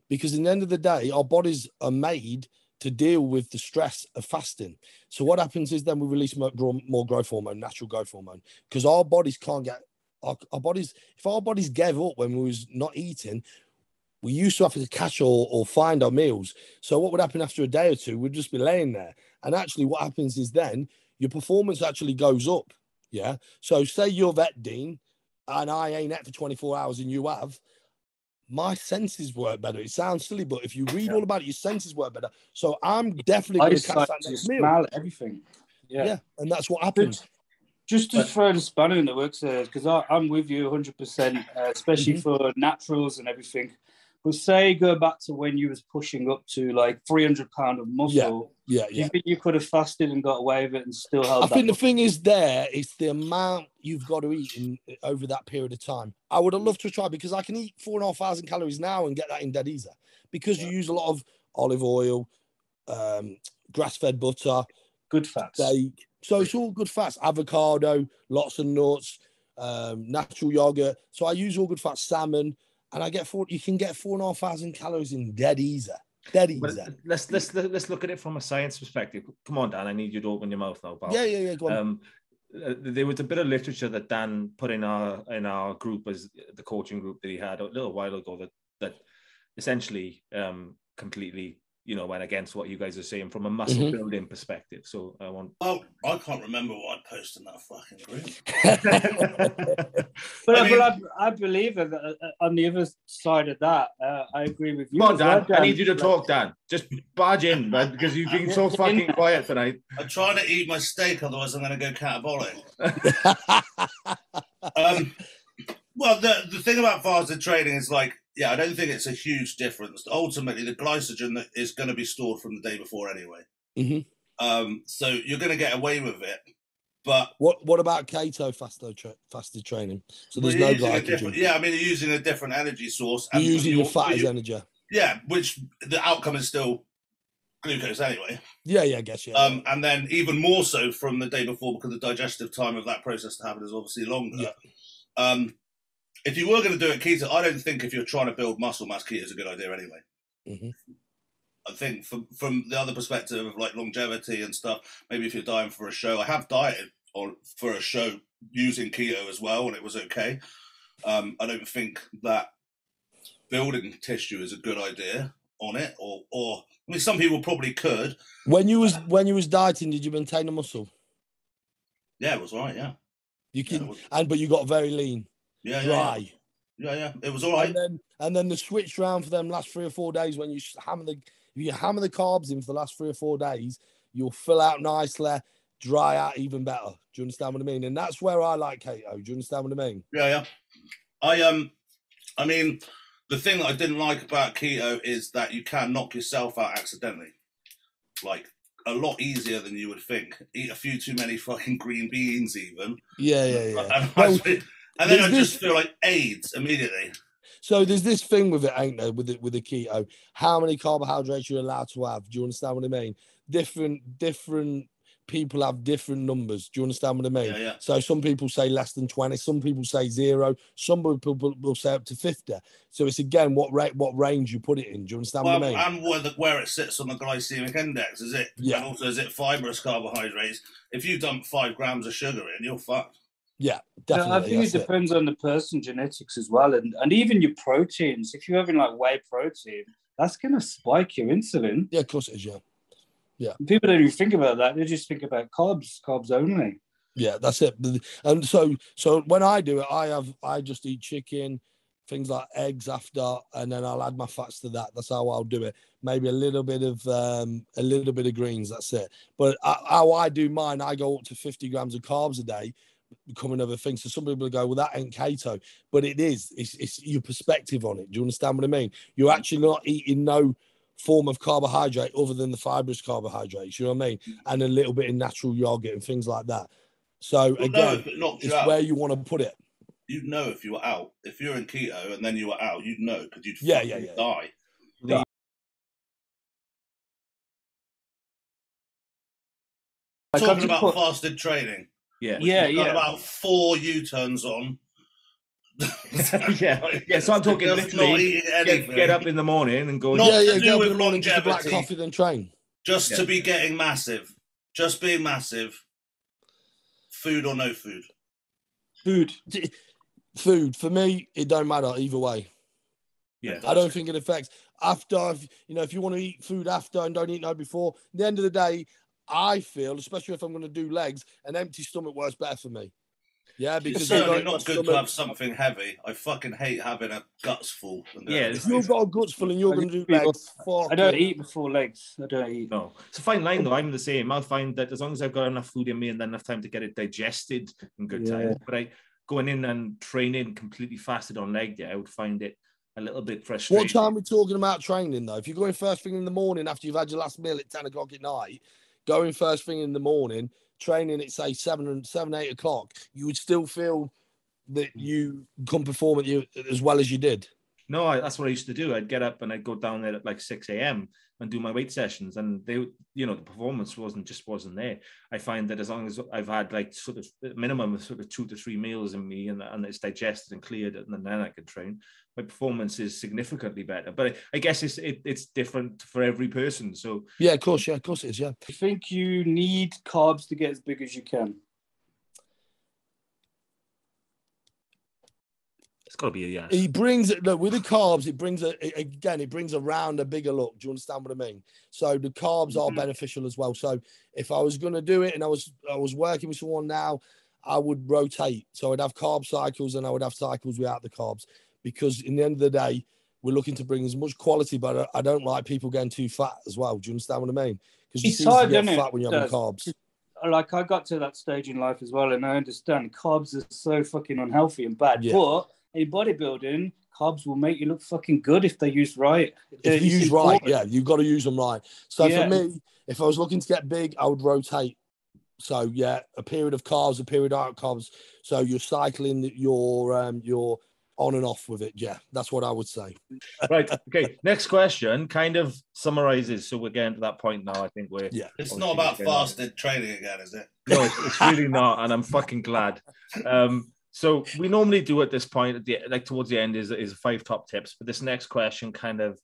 because in the end of the day, our bodies are made to deal with the stress of fasting. So what happens is then we release more growth hormone, natural growth hormone, because our bodies can't get our bodies. If our bodies gave up when we was not eating, we used to have to catch or find our meals. So what would happen after a day or two? We'd just be laying there. And actually what happens is then your performance actually goes up. Yeah. So say you're vet, Dean, and I ain't ate for 24 hours and you have, my senses work better. It sounds silly, but if you read all about it, your senses work better. So I'm definitely going to catch that next meal. Smell everything. Yeah. And that's what happens. Just to throw the spanner in the works, because I'm with you 100%, especially for naturals and everything. But say go back to when you was pushing up to like 300 pounds of muscle. Yeah. Do you think you could have fasted and got away with it and still held? I think the thing is it's the amount you've got to eat over that period of time. I would have loved to try, because I can eat 4,500 calories now and get that in dead easy, because you use a lot of olive oil, grass-fed butter, good fats. Steak. So it's all good fats, avocado, lots of nuts, natural yogurt. So I use all good fats, salmon. And you can get 4,500 calories in dead easy. Dead easy. But let's look at it from a science perspective. Come on, Dan. I need you to open your mouth now, pal. Yeah. Go on. There was a bit of literature that Dan put in our group, as the coaching group that he had a little while ago, that essentially completely, you know, went against what you guys are saying from a muscle building perspective. So I want. Well, I can't remember what I posted in that fucking group. But I believe that on the other side of that, I agree with you. Come on, Dan. I need you to talk, Dan. Just barge in, man, because you've been so fucking quiet tonight. I'm trying to eat my steak, otherwise I'm going to go catabolic. Well, the thing about fasted training is like, I don't think it's a huge difference. Ultimately, the glycogen that is going to be stored from the day before anyway. So you're going to get away with it. But what about keto fasted training? So there's no glycogen. You're using a different energy source. You're using your fat as energy. Yeah, which the outcome is still glucose anyway. Yeah, I guess, and then even more so from the day before, because the digestive time of that process to happen is obviously longer. Yeah. If you were going to do it keto, I don't think if you're trying to build muscle mass, keto is a good idea anyway. I think from the other perspective of like longevity and stuff, maybe if you're dieting for a show, I have dieted for a show using keto as well, and it was okay. I don't think that building tissue is a good idea on it, or I mean, some people probably could. When you was dieting, did you maintain the muscle? Yeah, it was all right. Yeah, you can, but you got very lean. Dry. Yeah. It was all right. And then the switch round for them last 3 or 4 days, when you hammer the carbs in for the last 3 or 4 days, you'll fill out nicely, dry out even better. Do you understand what I mean? And that's where I like keto. Do you understand what I mean? Yeah. I mean, the thing that I didn't like about keto is that you can knock yourself out accidentally, like a lot easier than you would think. Eat a few too many fucking green beans, even. Yeah. And then I just feel like AIDS immediately. So there's this thing with it, ain't there, with the keto? How many carbohydrates you're allowed to have? Do you understand what I mean? Different people have different numbers. Do you understand what I mean? Yeah. So some people say less than 20. Some people say 0. Some people will say up to 50. So it's again what range you put it in. Do you understand what I mean? And where it sits on the glycemic index, is it? Yeah. And also, is it fibrous carbohydrates? If you dump 5 grams of sugar in, you're fucked. Yeah, definitely. I think it depends on the person, genetics as well, and even your proteins. If you're having like whey protein, that's going to spike your insulin. Yeah, of course it is. Yeah. People don't even think about that. They just think about carbs only. Yeah, that's it. And so when I do it, I just eat chicken, things like eggs after, and then I'll add my fats to that. That's how I'll do it. Maybe a little bit of greens. That's it. But how I do mine, I go up to 50 grams of carbs a day, becoming other things. So some people go, well, that ain't keto, but it is. It's your perspective on it. Do you understand what I mean? You're actually not eating no form of carbohydrate other than the fibrous carbohydrates. You know what I mean? And a little bit of natural yogurt and things like that. So again, it's where you want to put it. you'd know if you were out. If you're in keto and then you were out, you'd know because you'd Yeah, fucking yeah. die. Talking about fasted training. Yeah. You've got about 4 U-turns on. yeah. So I'm talking literally get up in the morning and go. Not to get do up with in the morning, just a black longevity, coffee, then train. Just to be getting massive. Just being massive. Food or no food? Food. For me, it don't matter either way. Yeah. I don't think it affects. After, if you want to eat food after and don't eat no before, at the end of the day, I feel, especially if I'm going to do legs, an empty stomach works better for me. Yeah, because it's certainly not good to have something heavy. I fucking hate having a guts full. If you've got a guts full and you're going to do legs, I don't eat before legs. I don't eat. No, it's a fine line though. I'm the same. I'll find that as long as I've got enough food in me and then enough time to get it digested in good time. But going in and training completely fasted on leg day, I would find it a little bit frustrating. What time are we talking about training though? If you're going first thing in the morning after you've had your last meal at 10 o'clock at night, going first thing in the morning, training at say 7, 8 o'clock, you would still feel that you can perform as well as you did. No, that's what I used to do. I'd get up and I'd go down there at like 6 a.m. and do my weight sessions, and they, the performance wasn't there. I find that as long as I've had like sort of minimum of sort of 2 to 3 meals in me and it's digested and cleared, and then I can train, my performance is significantly better. But I guess it's different for every person. So of course it is. Yeah. I think you need carbs to get as big as you can. It's got to be a yes. He brings it with the carbs. It brings around a bigger look. Do you understand what I mean? So the carbs are beneficial as well. So if I was going to do it and I was working with someone now, I would rotate. So I'd have carb cycles and I would have cycles without the carbs, because in the end of the day, we're looking to bring as much quality. But I don't like people getting too fat as well. Do you understand what I mean? Because you see get fat when you're having carbs. Like I got to that stage in life as well, and I understand carbs are so fucking unhealthy and bad. Yeah. But in bodybuilding, carbs will make you look fucking good if they're used right. If you use right, you've got to use them right. So for me, if I was looking to get big, I would rotate. So a period of carbs, a period out carbs. So you're cycling your on and off with it. Yeah, that's what I would say. Right. Okay. Next question kind of summarizes. So we're getting to that point now. I think we're. Yeah. It's not about fasted training again, is it? No, it's really not, and I'm fucking glad. So we normally do at this point, towards the end, is 5 top tips. But this next question kind of,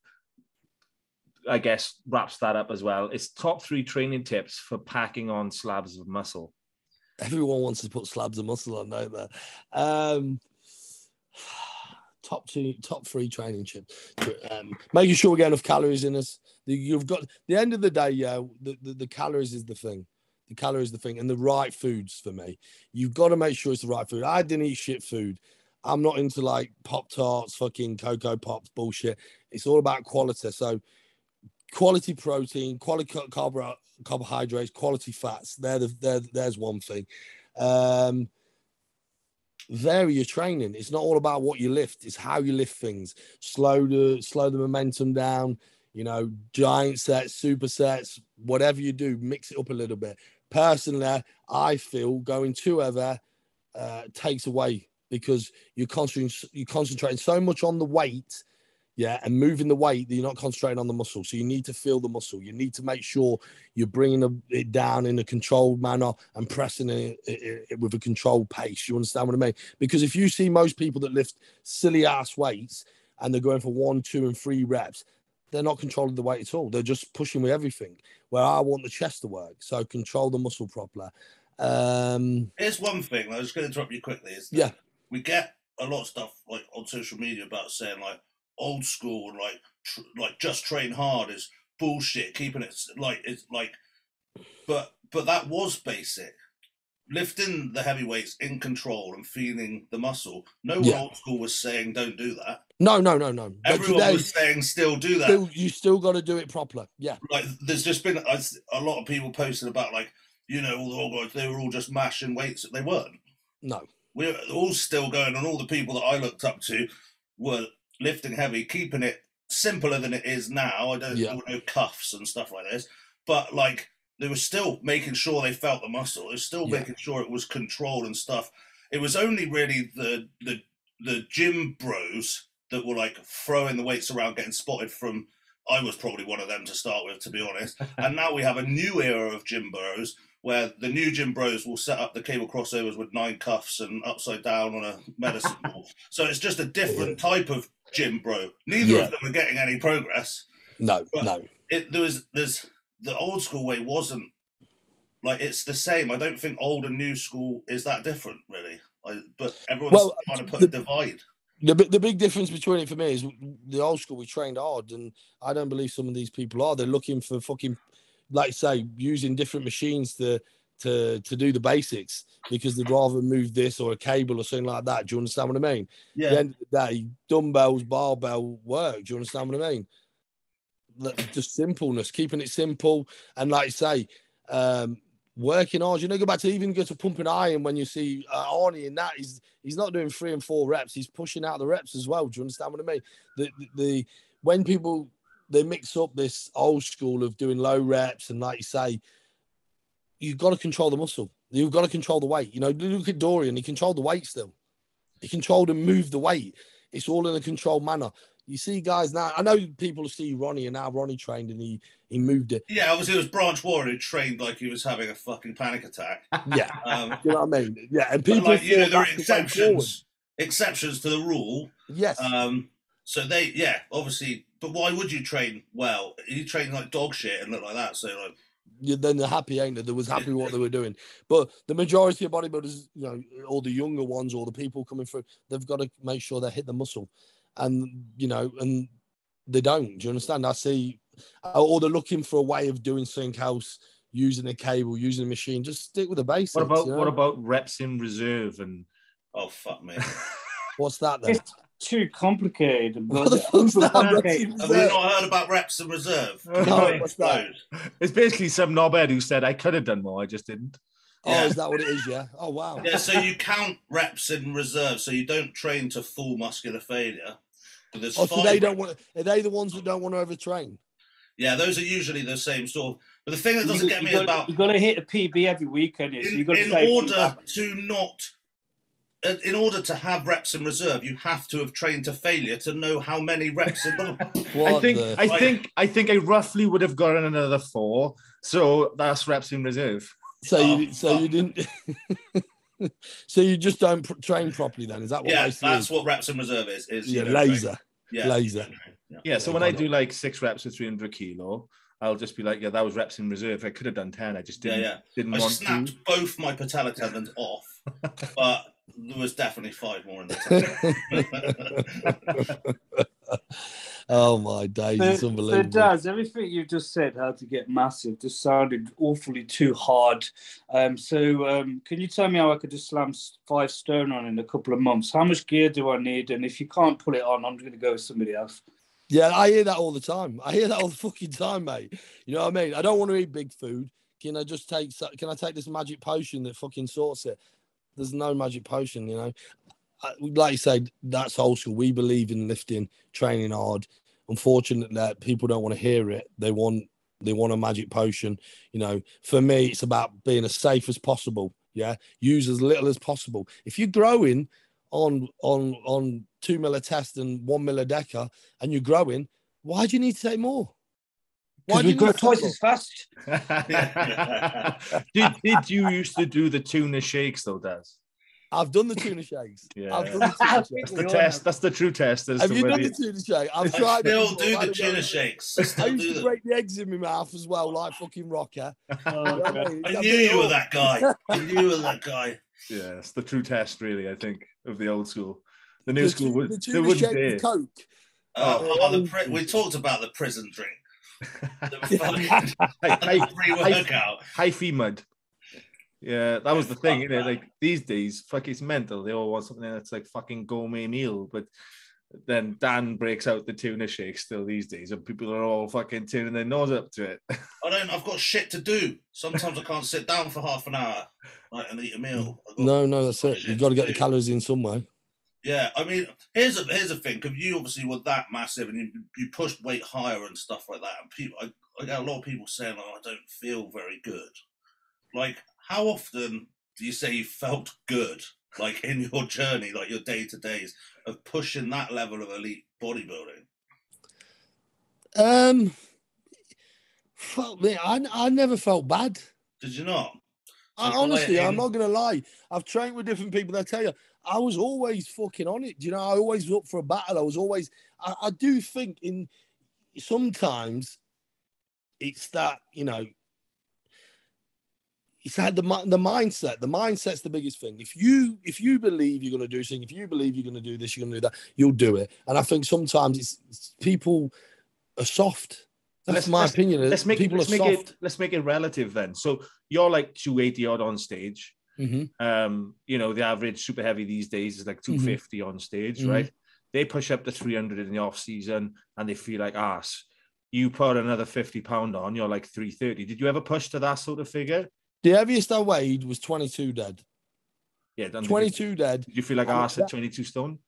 I guess, wraps that up as well. It's top 3 training tips for packing on slabs of muscle. Everyone wants to put slabs of muscle on, don't they? Top 3 training tips. Making sure we get enough calories in us. You've got the end of the day. The calories is the thing. The calories is the thing, and the right foods for me. You've got to make sure it's the right food. I didn't eat shit food. I'm not into like Pop-Tarts, fucking Cocoa Pops bullshit. It's all about quality. So quality protein, quality carbohydrates, quality fats. There's one thing. Vary your training. It's not all about what you lift. It's how you lift things. Slow the momentum down. Giant sets, super sets, whatever you do, mix it up a little bit. Personally, I feel going too ever takes away, because you're concentrating so much on the weight, and moving the weight that you're not concentrating on the muscle. So you need to feel the muscle. You need to make sure you're bringing it down in a controlled manner and pressing it with a controlled pace. You understand what I mean? Because if you see most people that lift silly ass weights and they're going for 1, 2, and 3 reps, they're not controlling the weight at all. They're just pushing with everything. Where I want the chest to work, so control the muscle properly. Here's one thing. I was going to interrupt you quickly. We get a lot of stuff like on social media about saying like old school and like just train hard is bullshit. Keeping it but that was basic. Lifting the heavy weights in control and feeling the muscle. No one old school was saying don't do that. No. Everyone was saying still do that. You still got to do it properly. Yeah. Like there's just been a lot of people posting about all the old guys, they were all just mashing weights. They weren't. No. We're all still going, and all the people that I looked up to were lifting heavy, keeping it simpler than it is now. I don't know cuffs and stuff like this, but they were still making sure they felt the muscle. They were still making sure it was controlled and stuff. it was only really the gym bros that were like throwing the weights around, getting spotted from. I was probably one of them to start with, to be honest. And now we have a new era of gym bros where the new gym bros will set up the cable crossovers with 9 cuffs and upside down on a medicine ball. So it's just a different type of gym bro. Neither of them are getting any progress. No. There's the old school way wasn't like, it's the same. I don't think old and new school is that different, really. But everyone's trying to put a divide. The big difference between it for me is the old school, we trained hard, and I don't believe some of these people are. They're looking for fucking, like say, using different machines to do the basics because they'd rather move this or a cable or something like that. Do you understand what I mean? Yeah. At the end of the day, dumbbells, barbell work. Do you understand what I mean? Just simpleness, keeping it simple, and like say, working hard. You know, go to pumping iron when you see Arnie and that. He's not doing 3 and 4 reps. He's pushing out the reps as well. Do you understand what I mean? When people they mix up this old school of doing low reps and like you say, you've got to control the muscle. You've got to control the weight. You know, look at Dorian. He controlled the weight still. He controlled and moved the weight. It's all in a controlled manner. You see guys now, I know people see Ronnie, and now Ronnie trained and he moved it. Yeah, obviously it was Branch Warren who trained like he was having a fucking panic attack. Yeah. You know what I mean? Yeah. And people, like, you know, there are exceptions to the rule. Yes. So obviously, but why would you train well? You train like dog shit and look like that. So like, then they're happy, ain't they? They was happy with what they were doing. But the majority of bodybuilders, you know, or the younger ones or the people coming through, they've got to make sure they hit the muscle. And, you know, and they don't. Do you understand? I see, or they're looking for a way of doing something else, using a cable, using a machine. Just stick with the basics. What about reps in reserve? And oh, fuck me. What's that then? It's too complicated. What the fuck's that? Have you not heard about reps in reserve? No, what's that? It's basically some knobhead who said, I could have done more, I just didn't. Oh, is that what it is? Yeah. Oh, wow. Yeah, so you count reps in reserve, so you don't train to full muscular failure. So they don't want. Are they the ones that don't want to overtrain? Yeah, those are usually the same sort. But the thing that doesn't get me about you've got to hit a PB every weekend. In order to have reps in reserve, you have to have trained to failure to know how many reps in them. I think I roughly would have gotten another 4. So that's reps in reserve. So you didn't. So you just don't train properly then? Is that what? Yeah, that's what reps in reserve is. Laser. Yeah, laser. Yeah. So when I do like 6 reps with 300 kilo, I'll just be like, yeah, that was reps in reserve. I could have done 10. I just didn't. I snapped both my patella tendons off, but there was definitely 5 more in the tank. Oh my days, it's unbelievable. So Daz, everything you just said, how to get massive, just sounded awfully too hard. Can you tell me how I could just slam 5 stone on in a couple of months? How much gear do I need? And if you can't pull it on, I'm going to go with somebody else. Yeah, I hear that all the time. I hear that all the fucking time, mate. You know what I mean? I don't want to eat big food. Can I take this magic potion that fucking sorts it? There's no magic potion, you know. Like you said, that's old school. We believe in lifting, training hard. Unfortunately, people don't want to hear it. They want a magic potion. You know, for me, it's about being as safe as possible. Yeah, use as little as possible. If you're growing on 2 mil a test and 1 mil a deca, and you're growing, why do you need to take more? Why do you grow twice as fast? Did you used to do the tuna shakes though, Daz? I've done the tuna shakes. Yeah. I've done the tuna shakes. That's the test. That's the true test. Have you done the tuna shake? I've tried. I still do the tuna shakes. I used to break the eggs in my mouth as well, like fucking Rocker. I knew you were that guy. Yeah, it's the true test, really, I think, of the old school. The new school would. The tuna shake with Coke. We talked about the prison drink. High fee mud. Yeah, that was the thing, you know, like these days, fuck, it's mental. They all want something that's like fucking gourmet meal, but then Dan breaks out the tuna shake still these days, and people are all fucking turning their nose up to it. I've got shit to do. Sometimes I can't sit down for half an hour and eat a meal. No, that's it. You've got to get the calories in some way. Yeah, I mean, here's a thing, because you obviously were that massive and you pushed weight higher and stuff like that, and people, I get a lot of people saying, I don't feel very good. Like, how often do you say you felt good? like in your journey, like your day-to-days of pushing that level of elite bodybuilding? Fuck me, I never felt bad. Did you not? Honestly, I'm not gonna lie. I've trained with different people that tell you I was always fucking on it. You know, I always looked for a battle. I was always. I do think in sometimes it's that, you know, it's had the mindset. The mindset's the biggest thing. If you believe you're going to do something, if you believe you're going to do this, you're going to do that, you'll do it. And I think sometimes it's people are soft. That's my opinion. Let's make it relative then. So you're like 280 odd on stage. Mm-hmm. You know, the average super heavy these days is like 250 on stage, right? They push up to 300 in the off season and they feel like ass. You put another 50 pound on, you're like 330. Did you ever push to that sort of figure? The heaviest I weighed was 22 dead. Yeah, 22 dead. Did you feel like ass at 22 stone?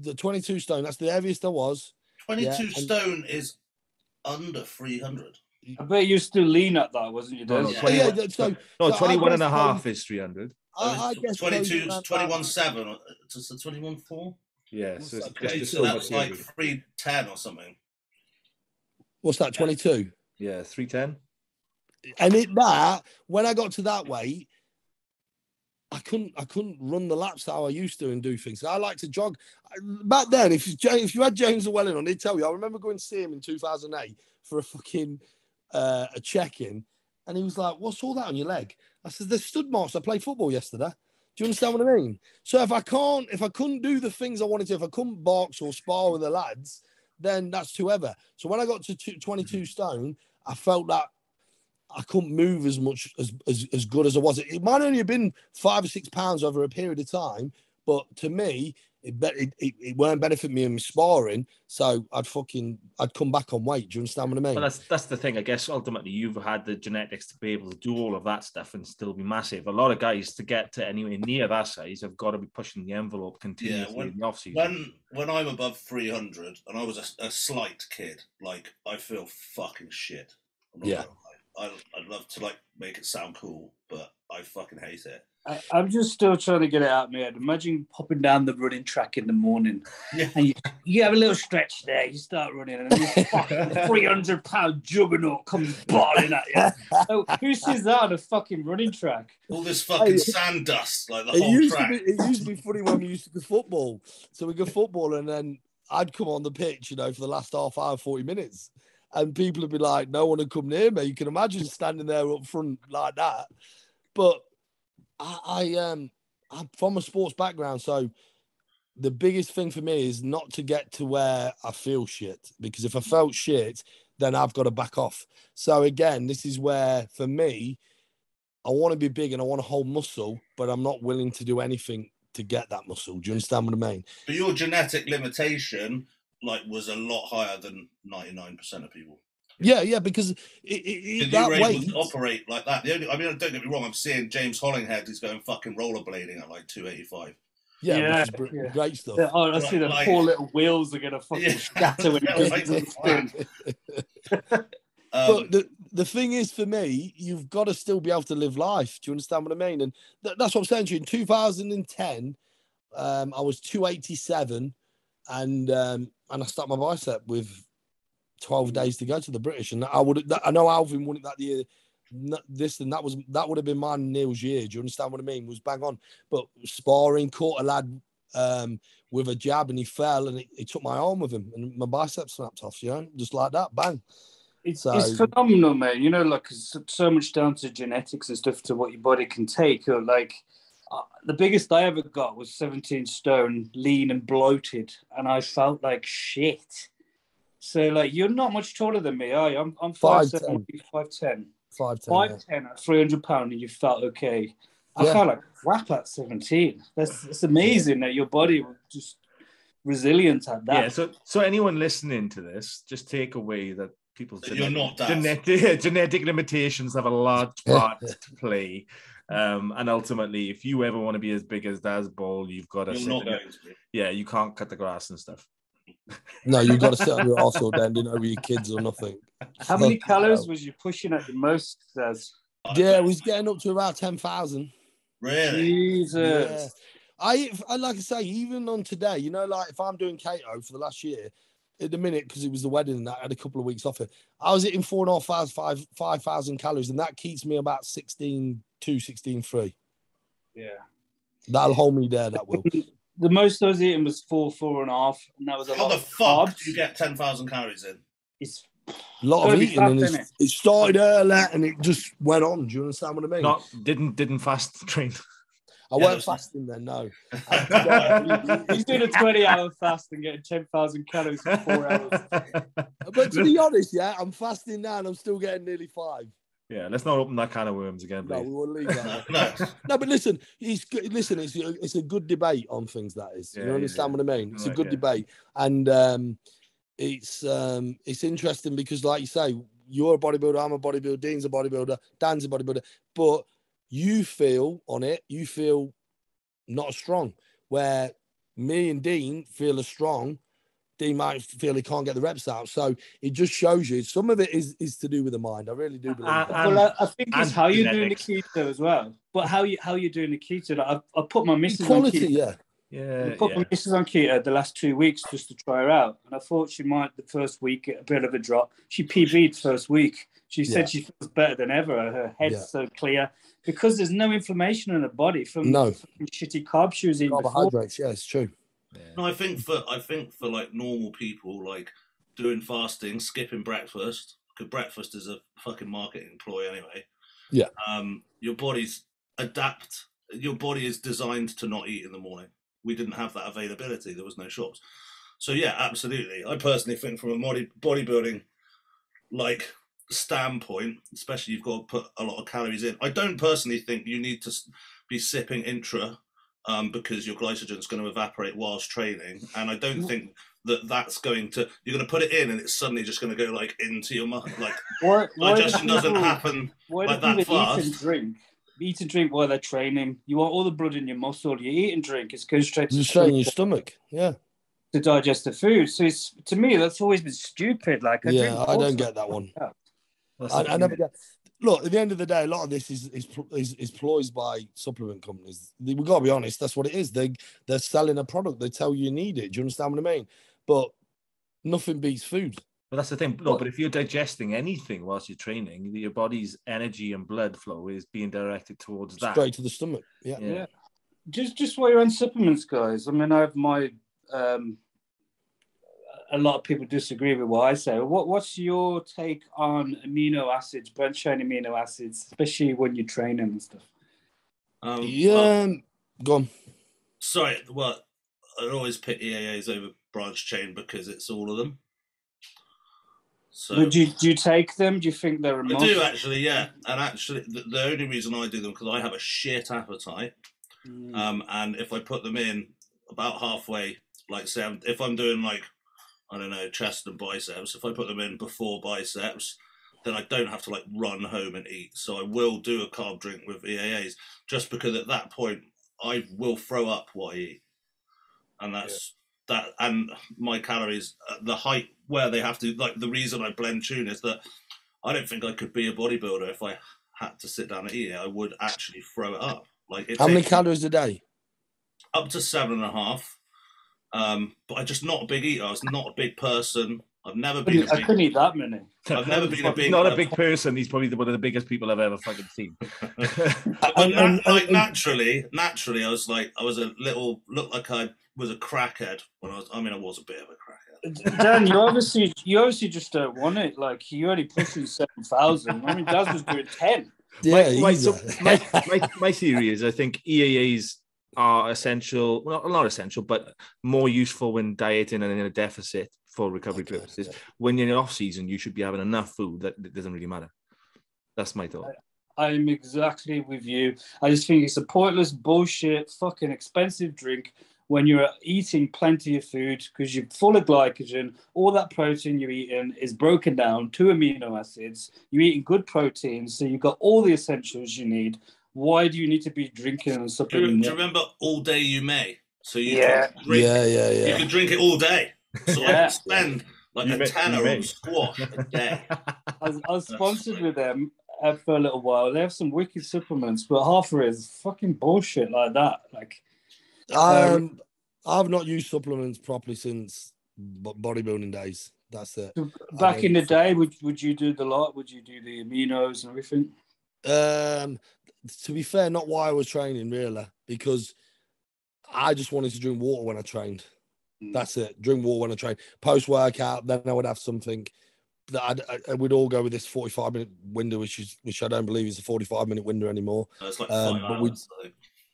The 22 stone, that's the heaviest I was. 22 stone is under 300. I bet you're still lean at that, wasn't you, Daz? 21 and a half is 300. I guess 22, 21.7. It's a 21.4. Yeah, so that's like 310 or something. What's that, 22? Yeah, 310. And when I got to that weight, I couldn't run the laps how I used to and do things. I like to jog. Back then, if you had James Llewellyn on, he'd tell you. I remember going to see him in 2008 for a fucking a check-in, and he was like, "What's all that on your leg?" I said, "There's stud marks. I played football yesterday." Do you understand what I mean? So if I couldn't do the things I wanted to, if I couldn't box or spar with the lads, then that's whoever. So when I got to 22 stone, I felt that I couldn't move as much as good as I was. It might only have been 5 or 6 pounds over a period of time, but to me, it weren't benefiting me in my sparring. So I'd come back on weight. Do you understand what I mean? Well, that's the thing. I guess ultimately you've had the genetics to be able to do all of that stuff and still be massive. A lot of guys to get to anywhere near that size have got to be pushing the envelope continuously in the off season. When I'm above 300 and I was a slight kid, like I feel fucking shit. I'd love to like make it sound cool, but I fucking hate it. I'm just still trying to get it out of my head. Imagine popping down the running track in the morning, and you have a little stretch there. You start running, and this fucking 300-pound juggernaut comes bottling at you. So who sees that on a fucking running track? All this fucking sand dust, like the whole track. It used to be funny when we used to go football. So we go football, and then I'd come on the pitch, you know, for the last half hour, 40 minutes. And people would be like, no one would come near me. You can imagine standing there up front like that. But I'm from a sports background, so the biggest thing for me is not to get to where I feel shit. Because if I felt shit, then I've got to back off. So again, this is where, for me, I want to be big and I want to hold muscle, but I'm not willing to do anything to get that muscle. Do you understand what I mean? But your genetic limitation was a lot higher than 99% of people. Yeah, because that way to operate like that. Don't get me wrong. I'm seeing James Hollinghead is going fucking rollerblading at like 285. Yeah, which is great stuff. Yeah, I see the poor little wheels are gonna fucking shatter when it gets into the spin. But the thing is, for me, you've got to still be able to live life. Do you understand what I mean? And that's what I'm saying to you. In 2010, I was 287, and I started my bicep with 12 days to go to the British, and I know Alvin won it that year. That would have been mine and Neil's year. Do you understand what I mean? It was bang on. But sparring, caught a lad with a jab, and he fell, and he took my arm with him, and my bicep snapped off. You know, just like that, bang. It's phenomenal, man. You know, like it's so much down to genetics and stuff to what your body can take. Or like the biggest I ever got was 17 stone, lean and bloated, and I felt like shit. So, like, you're not much taller than me, are you? I'm 5'7", 5'10". 5'10" at 300 pounds, and you felt okay. I felt like crap at 17. It's amazing that your body was just resilient at that. Yeah. So anyone listening to this, just take away that people's genetic limitations have a large part to play. And ultimately, if you ever want to be as big as Daz Ball, you've got to you can't cut the grass and stuff. No, you've got to sit on your arse all day and didn't over your kids or nothing. How many calories was you pushing at the most, Daz? Yeah, we was getting up to about 10,000. Really? Jesus. I like I say, even on today, you know, like if I'm doing keto for the last year, at the minute, because it was the wedding and that, I had a couple of weeks off it. I was eating 5,000 calories, and that keeps me about 16.2, 16.3. Yeah. That'll hold me there, that will. The most I was eating was 4.5, and that was a How lot the of fuck carbs. do you get 10,000 calories in? It's A lot of gotta be eating, fast, and innit? it started early, and it just went on. Do you understand what I mean? Didn't fast train. I weren't fasting then, no. He's doing a 20-hour fast and getting 10,000 calories in 4 hours. But to be honest, yeah, I'm fasting now, and I'm still getting nearly 5. Yeah, let's not open that can of worms again, please. No, we won't leave that. No. No, but listen, it's a good debate on things. That is, you understand what I mean? It's a good debate, and it's interesting because, like you say, you're a bodybuilder, I'm a bodybuilder, Dean's a bodybuilder, Dan's a bodybuilder, but you feel not as strong. Where me and Dean feel as strong, Dean might feel he can't get the reps out. So it just shows you some of it is to do with the mind. I really do believe that. Well, I think it's how you're doing the keto as well. But how you're doing the keto. Like, I put my missus on keto. I put my missus on keto the last 2 weeks just to try her out. And I thought she might the first week get a bit of a drop. She PB'd first week. She said she feels better than ever. Her head's so clear because there's no inflammation in her body from shitty carbs she was eating carbohydrates. Before. Yeah, it's true. No, I think for like normal people, like doing fasting, skipping breakfast, because breakfast is a fucking marketing ploy anyway. Yeah. Your body's your body is designed to not eat in the morning. We didn't have that availability. There was no shops. So yeah, absolutely. I personally think from a bodybuilding like standpoint, especially you've got to put a lot of calories in. I don't personally think you need to be sipping intra because your glycogen is going to evaporate whilst training, and I don't think that's going to. You're going to put it in, and it's suddenly just going to go like into your muscle. Like digestion doesn't happen like that fast. Eat and drink while they're training. You want all the blood in your muscle. You eat and drink. It's going straight to your stomach. Yeah. To digest the food. So it's, to me, that's always been stupid. Like I don't get that one. I never get. Look, at the end of the day, a lot of this is ploys by supplement companies. We've got to be honest. That's what it is. They're selling a product. They tell you need it. Do you understand what I mean? But nothing beats food. But that's the thing. No, but if you're digesting anything whilst you're training, your body's energy and blood flow is being directed towards that. Straight to the stomach. Yeah. Just while you're on supplements, guys. I mean, I have my. A lot of people disagree with what I say. What's your take on amino acids, branched chain amino acids, especially when you're training and stuff? Go on. Sorry, well, I'd always pick EAAs over branched chain because it's all of them. So, do you take them? Do you think they're a must? I do actually, yeah. And actually, the only reason I do them because I have a shit appetite, and if I put them in about halfway, like say, if I'm doing like I don't know chest and biceps, if I put them in before biceps, then I don't have to like run home and eat. So I will do a carb drink with EAAs just because at that point I will throw up what I eat, and that's. That and my calories, the height where they have to, like the reason I blend tune is that I don't think I could be a bodybuilder if I had to sit down and eat it. I would actually throw it up. Like how many calories a day? Up to 7.5. But I'm just not a big eater. I was not a big person. I've never been. I couldn't eat that many. I've never been a big. Not a big person. He's probably one of the biggest people I've ever fucking seen. But naturally, I was a little looked like I was a crackhead when I was. I mean, I was a bit of a crackhead. Dan, you obviously just don't want it. Like you only pushing 7,000. I mean, Daz was doing 10. Yeah, so my theory is I think EAAs are essential. Well, not essential, but more useful when dieting and in a deficit for recovery purposes. Yeah. When you're in off season, you should be having enough food that it doesn't really matter. That's my thought. I'm exactly with you. I just think it's a pointless bullshit, fucking expensive drink when you're eating plenty of food because you're full of glycogen. All that protein you're eating is broken down to amino acids. You're eating good protein, so you've got all the essentials you need. Why do you need to be drinking and supplementing? Do you remember All Day You May? So you can drink, You can drink it all day. So I can spend like a tenner on squash a day. I was sponsored with them for a little while. They have some wicked supplements, but half of it is fucking bullshit like that. Like, I've not used supplements properly since bodybuilding days. That's it. Back in the day, would you do the lot? Would you do the aminos and everything? To be fair, not while I was training, really, because I just wanted to drink water when I trained. That's it. Drink water when I train. Post workout, then I would have something that I would all go with this 45-minute window, which I don't believe is a 45-minute window anymore. It's like 5 hours.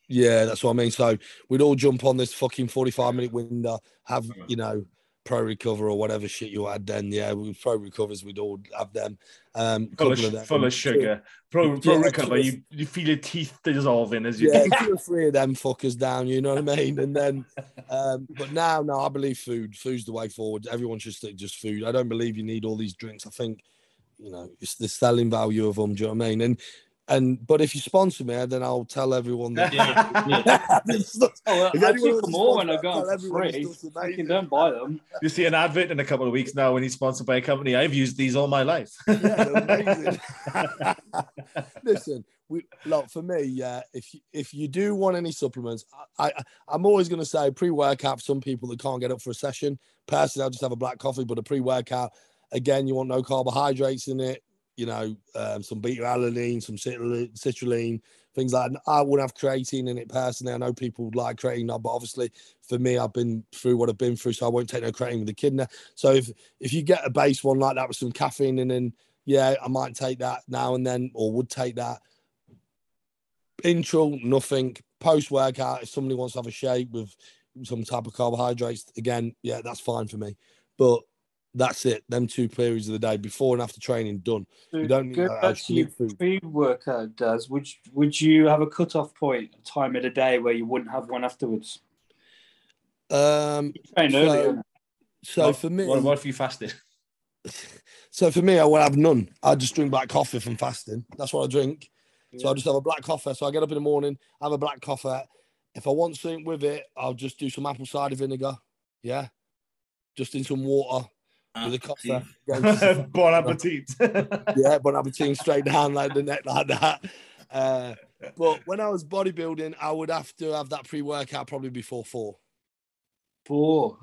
Yeah, that's what I mean. So we'd all jump on this fucking 45-minute window, have, you know, Pro Recover or whatever shit you had then. Yeah, we Pro Recovers, we'd all have them. Full of sugar. Pro Recover, you feel your teeth dissolving as you 2 or 3 of them fuckers down, you know what I mean? And then but now I believe food's the way forward. Everyone should stick just food. I don't believe you need all these drinks. I think, you know, it's the selling value of them. Do you know what I mean? But if you sponsor me, then I'll tell everyone that. I took them all when I got them for free. Fucking don't buy them. You see an advert in a couple of weeks now when he's sponsored by a company. I've used these all my life. Yeah, they're amazing. Listen, for me, if you do want any supplements, I'm always going to say pre-workout for some people that can't get up for a session. Personally, I'll just have a black coffee, but a pre-workout, again, you want no carbohydrates in it. You know, some beta-alanine, some citrulline, things like that. I wouldn't have creatine in it personally. I know people like creatine, but obviously for me, I've been through what I've been through, so I won't take no creatine with the kidney. So if you get a base one like that with some caffeine in, then yeah, I might take that now and then, or would take that. Intro, nothing. Post-workout, if somebody wants to have a shake with some type of carbohydrates, again, yeah, that's fine for me. But that's it. Them 2 periods of the day, before and after training, done. You don't need food. Pre-workout, Daz, would you have a cut-off point, a time of the day where you wouldn't have one afterwards? So for me, what if you fasted? So for me, I would have none. I just drink black coffee from fasting. That's what I drink. Yeah. So I just have a black coffee. So I get up in the morning, have a black coffee. If I want something with it, I'll just do some apple cider vinegar. Yeah, just in some water. With a coffee. Bon appetit. Yeah, bon appetit, straight down like the neck like that. But when I was bodybuilding, I would have to have that pre-workout probably before 4. 4.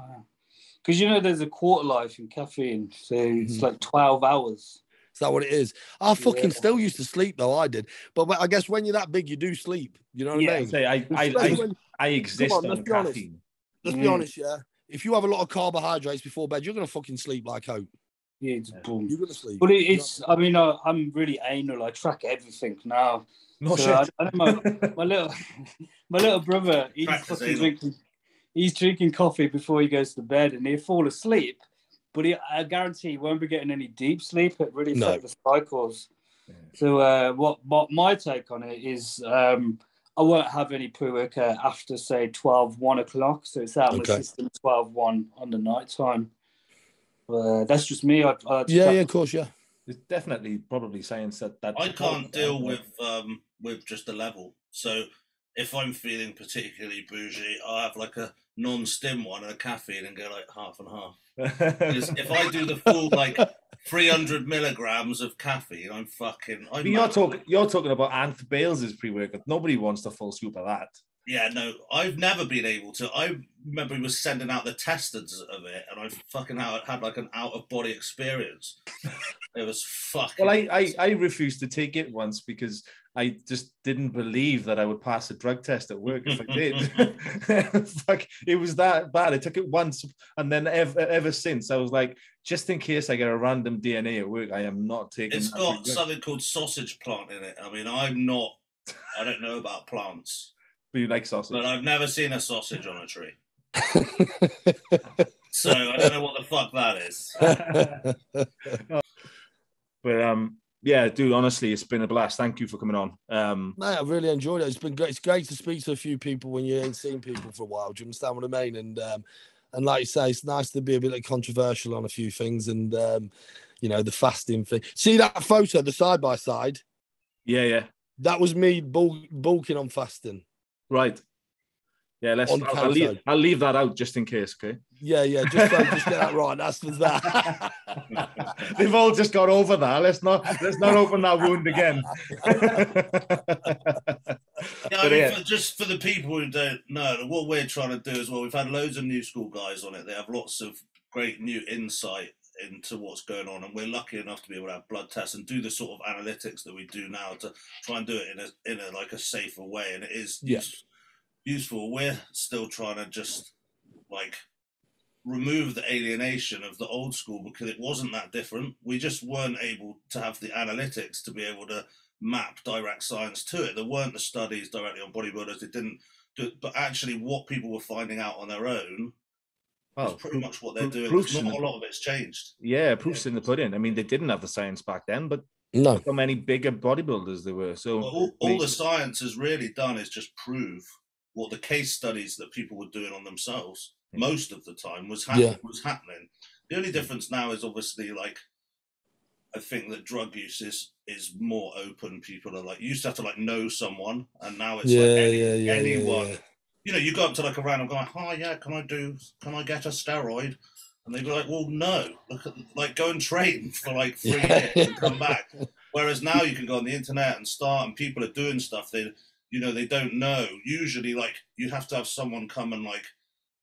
Because, you know, there's a quarter life in caffeine. So it's like 12 hours. Is that what it is? I fucking still used to sleep, though. I did. But I guess when you're that big, you do sleep. You know what I mean? Say, I exist on caffeine. Let's be honest, yeah? If you have a lot of carbohydrates before bed, you're going to fucking sleep like hope. Yeah, it's boom. You're going to sleep. But it's, I mean, I'm really anal. I track everything now. No shit. I know my little brother, he's drinking coffee before he goes to bed, and he'll fall asleep. But I guarantee he won't be getting any deep sleep. It really affects the cycles. Yeah. So what my take on it is, I won't have any pre-workout after, say, 1 o'clock. So it's out of my system 1 on the night time. That's just me. Of course, yeah. There's definitely probably science that I can't deal with just a level. So if I'm feeling particularly bougie, I'll have like a non-stim one and a caffeine and go like half and half. Because if I do the full like 300 milligrams of caffeine, you're talking about Anth Bales' pre-workout. Nobody wants the full scoop of that. Yeah, no, I've never been able to. I remember he was sending out the testers of it, and I fucking had like an out-of-body experience. It was fucking... Well, I refused to take it once because I just didn't believe that I would pass a drug test at work if I did. Fuck, it was that bad. I took it once, and then ever since, I was like, just in case I get a random DNA at work, I am not taking it. It's got something called sausage plant in it. I mean, I don't know about plants. But you like sausage. But I've never seen a sausage on a tree. So I don't know what the fuck that is. But yeah, dude, honestly, it's been a blast. Thank you for coming on. Mate, I've really enjoyed it. It's been great. It's great to speak to a few people when you ain't seen people for a while. Do you understand what I mean? And like you say, it's nice to be a bit controversial on a few things. And you know, the fasting thing. See that photo, the side by side? Yeah. That was me bulking on fasting. Right. Yeah, I'll leave that out just in case, okay? Yeah, just get that right. That's that. They've all just got over that. Let's not open that wound again. Yeah, I mean, just for the people who don't know, what we're trying to do as well, we've had loads of new school guys on it. They have lots of great new insight into what's going on, and we're lucky enough to be able to have blood tests and do the sort of analytics that we do now to try and do it in a like a safer way, and it is useful. We're still trying to just like remove the alienation of the old school because it wasn't that different. We just weren't able to have the analytics to be able to map direct science to it. There weren't the studies directly on bodybuilders. It didn't do it, but actually what people were finding out on their own is pretty much what they're doing. Not a lot of it's changed. Yeah, proof's in the pudding. I mean, they didn't have the science back then, but no, how many bigger bodybuilders there were. So all the science has really done is just prove what the case studies that people were doing on themselves most of the time was happening. The only difference now is obviously like I think that drug use is more open. People are like, you used to have to like know someone, and now it's anyone. You know, you go up to like a random guy, oh yeah, can I get a steroid? And they'd be like, well, no, look at, like go and train for like 3 years and come back. Whereas now you can go on the internet and start, and people are doing stuff they don't know. Usually, like you have to have someone come and like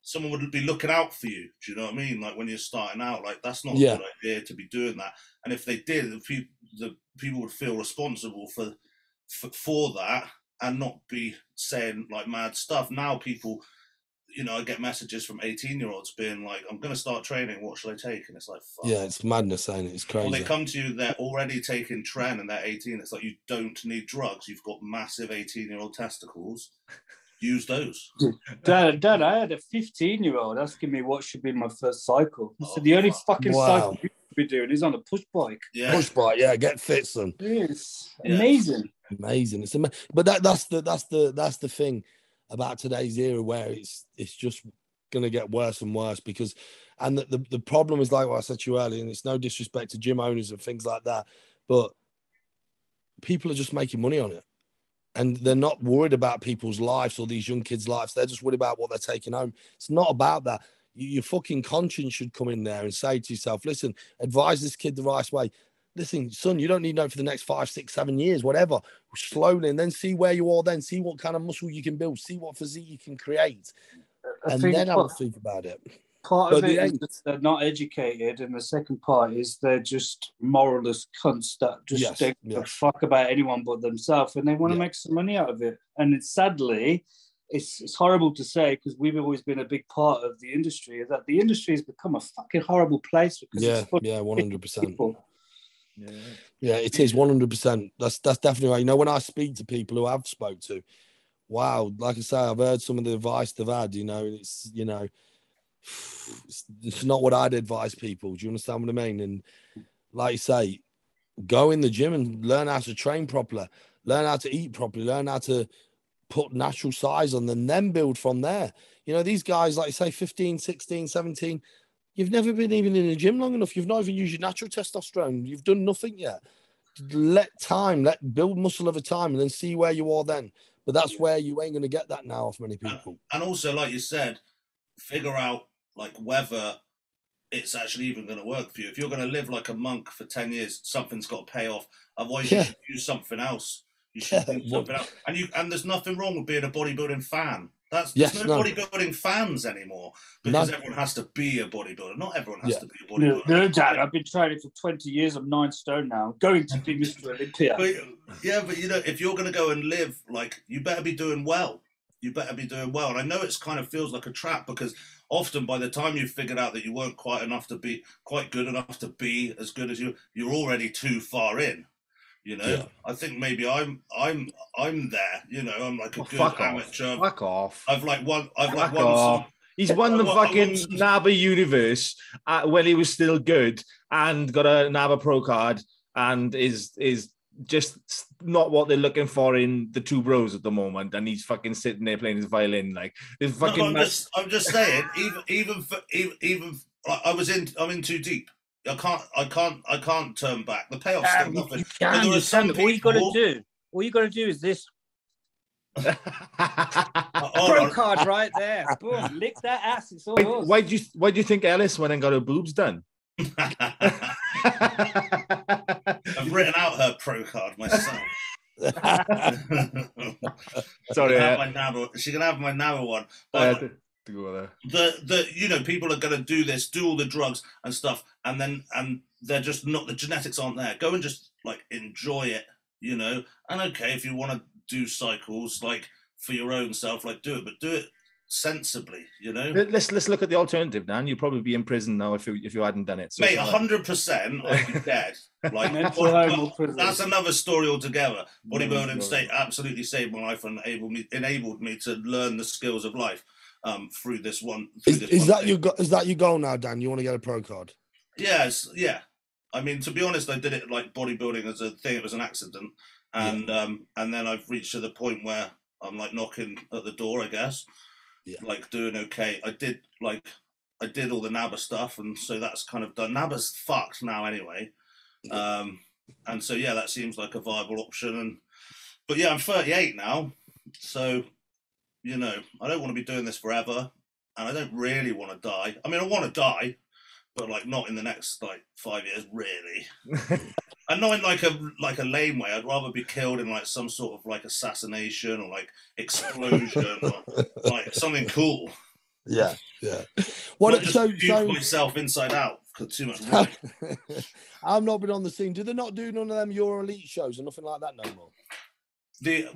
someone would be looking out for you. Do you know what I mean? Like when you're starting out, like that's not a good idea to be doing that. And if they did, the people would feel responsible for that and not be saying like mad stuff. Now people, you know, I get messages from 18-year-olds being like, I'm going to start training. What shall I take? And it's like, fuck. Yeah, it's madness, ain't it? It's crazy. Or they come to you, they're already taking tren and they're 18. It's like, you don't need drugs. You've got massive 18-year-old testicles. Use those. Dad, I had a 15-year-old asking me what should be my first cycle. I said, the only fucking cycle you should be doing is on a push bike. Yeah. Push bike, get fit, son. It's amazing. Amazing. It's but that's the thing about today's era where it's just gonna get worse and worse because the problem is like what I said to you earlier, and it's no disrespect to gym owners and things like that, but people are just making money on it. And they're not worried about people's lives or these young kids' lives. They're just worried about what they're taking home. It's not about that. Your fucking conscience should come in there and say to yourself, listen, advise this kid the right way. Listen, son, you don't need to know for the next 5, 6, 7 years, whatever. Slowly, and then see where you are then. See what kind of muscle you can build. See what physique you can create. And then have a think about it. Part of it is that they're not educated, and the second part is they're just moralist cunts that just don't give a fuck about anyone but themselves, and they want to make some money out of it. And sadly, it's horrible to say because we've always been a big part of the industry. That the industry has become a fucking horrible place because it's 100%. Yeah, it is 100%. That's definitely right. You know, when I speak to people who I've spoke to, wow, like I say, I've heard some of the advice they've had. You know, it's it's not what I'd advise people. Do you understand what I mean? And like you say, go in the gym and learn how to train properly, learn how to eat properly, learn how to put natural size on them, then build from there. You know, these guys, like you say, 15, 16, 17, you've never been even in a gym long enough. You've not even used your natural testosterone. You've done nothing yet. Let build muscle over time and then see where you are then. But that's where you ain't going to get that now off many people. And also, like you said, figure out like whether it's actually even going to work for you. If you're going to live like a monk for 10 years, something's got to pay off. Otherwise, you should use something else. You should do something else. And there's nothing wrong with being a bodybuilding fan. There's no bodybuilding fans anymore because everyone has to be a bodybuilder. Not everyone has to be a bodybuilder. No, Dad, I've been training for 20 years. I'm 9 stone now. I'm going to be Mr. Olympia. But you know, if you're going to go and live, like, you better be doing well. You better be doing well. And I know it's kind of feels like a trap because often by the time you've figured out that you weren't quite good enough to be as good as you're already too far in. You know, I think maybe I'm there. You know, I'm like a good amateur. Fuck off. I've won. He's won the fucking NABA universe when he was still good and got a NABA pro card and is just not what they're looking for in the two bros at the moment, and he's fucking sitting there playing his violin like this fucking. No, I'm just saying, I'm in too deep. I can't turn back. The payoff's still nothing. You can. All you got to do is this. Pro card right there. Boom! Lick that ass. It's all yours. Why do you think Ellis went and got her boobs done? I've written out her pro card myself. Sorry, she can have my Nabber one. But to go there. The people are going to do this, do all the drugs and stuff, and they're just not, the genetics aren't there. Go and just like enjoy it, and okay, if you want to do cycles like for your own self, like do it, but do it sensibly, Let's look at the alternative, Dan. You'd probably be in prison now if you hadn't done it. So mate, 100%, I'd be dead. Like that's another story altogether. Bodybuilding absolutely saved my life and enabled me to learn the skills of life through this one. Is that your goal now, Dan? You want to get a pro card? Yes, yeah. I mean, to be honest, I did it like bodybuilding as a thing. It was an accident, and then I've reached to the point where I'm like knocking at the door, I guess. Yeah. Like doing okay. I did all the Nabber stuff, and so that's kind of done. Nabber's fucked now anyway. And so yeah, that seems like a viable option. But yeah, I'm 38 now, so I don't want to be doing this forever, and I don't really want to die. I mean, I want to die, but like not in the next like 5 years, really. And not in like a lame way. I'd rather be killed in like some sort of like assassination or like explosion or like something cool. Yeah. What? So myself inside out because too much. I've not been on the scene. Do they not do none of them Euro Elite shows or nothing like that no more? The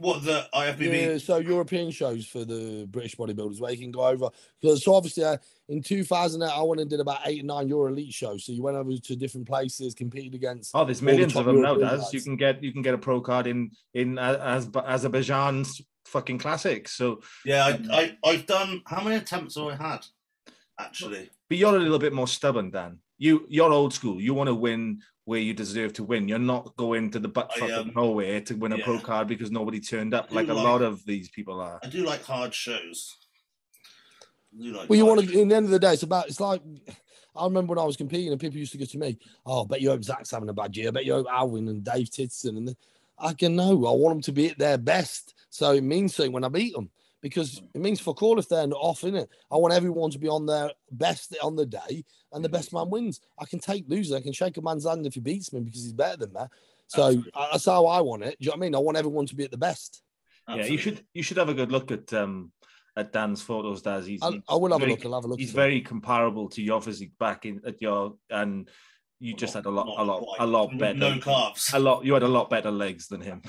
IFBB? So European shows for the British bodybuilders where you can go over. So obviously in 2008, I went and did about 8 or 9 Euro Elite shows. So you went over to different places, competed against. Oh, there's millions of them now, Daz. You can get a pro card in Azerbaijan's fucking classics. So yeah, I've done. How many attempts have I had? Actually, but you're a little bit more stubborn, Dan. You're old school. You want to win where you deserve to win. You're not going to the butt fuck of nowhere to win a pro card because nobody turned up like a lot of these people are. I do like hard shows. You want to. In the end of the day, it's like. I remember when I was competing and people used to go to me, "Oh, I bet you hope Zach's having a bad year. I bet you hope Alvin and Dave Titson." And I can know. I want them to be at their best. So it means something when I beat them. Because it means fuck all if they're not off, innit? I want everyone to be on their best on the day, and the best man wins. I can take losers. I can shake a man's hand if he beats me because he's better than me. So that's how I want it. Do you know what I mean? I want everyone to be at the best. Absolutely. Yeah, you should have a good look at Dan's photos, Daz. I will have a look. I'll have a look. He's very comparable to your physique back and you just had a lot better. No calves. You had a lot better legs than him.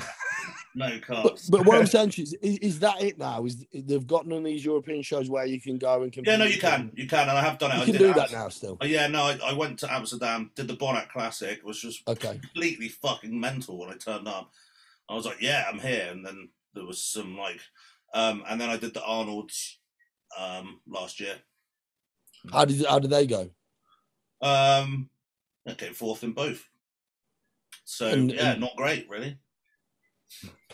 No carbs. But what I'm saying is that it now? Is they've got none of these European shows where you can go and compete? Yeah, no, you can, and I have done it. You can do that now still. Yeah, no, I went to Amsterdam, did the Bonnet Classic. It was just completely fucking mental when I turned up. I was like, yeah, I'm here, and then there was some like, and then I did the Arnold's last year. How did they go? I came fourth in both. So not great, really.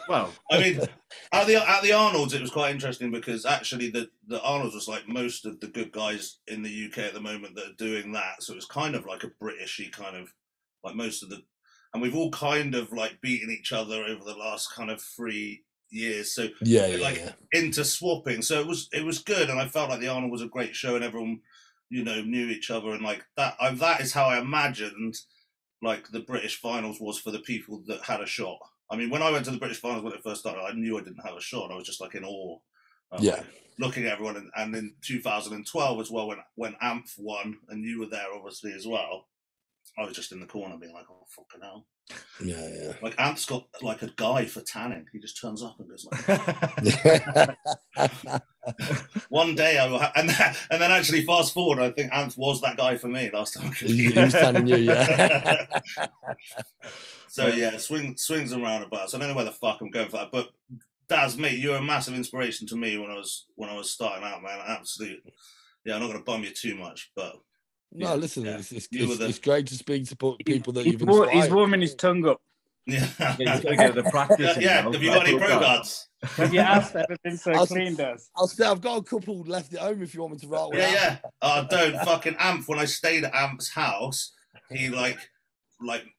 Well, I mean, at the Arnold's, it was quite interesting because actually the Arnold's was like most of the good guys in the UK at the moment that are doing that. So it was kind of like a Britishy kind of like most of and we've all kind of like beaten each other over the last kind of 3 years. So into swapping. So it was good, and I felt like the Arnold was a great show, and everyone knew each other, and like that. That is how I imagined like the British finals was for the people that had a shot. I mean, when I went to the British finals when it first started, I knew I didn't have a shot. I was just like in awe. Looking at everyone. And in 2012 as well, when Amph won, and you were there obviously as well, I was just in the corner being like, oh, fucking hell. Yeah. Like Amph's got like a guy for tanning. He just turns up and goes like, one day I will and then actually fast forward, I think Amph was that guy for me last time. He was tanning you, yeah. So yeah, swings and roundabouts. I don't know where the fuck I'm going for that, but Daz, mate, you're a massive inspiration to me when I was starting out, man. Absolutely. Yeah, I'm not going to bum you too much, but no, listen, it's great to speak to people that you've inspired. He's warming his tongue up. Yeah, he's going to get the practice. Yeah, have you got any pro cards? Yeah, everything's so clean, Daz. I've got a couple left at home if you want me to write one. Yeah. Don't fucking Amph. When I stayed at Amph's house, he like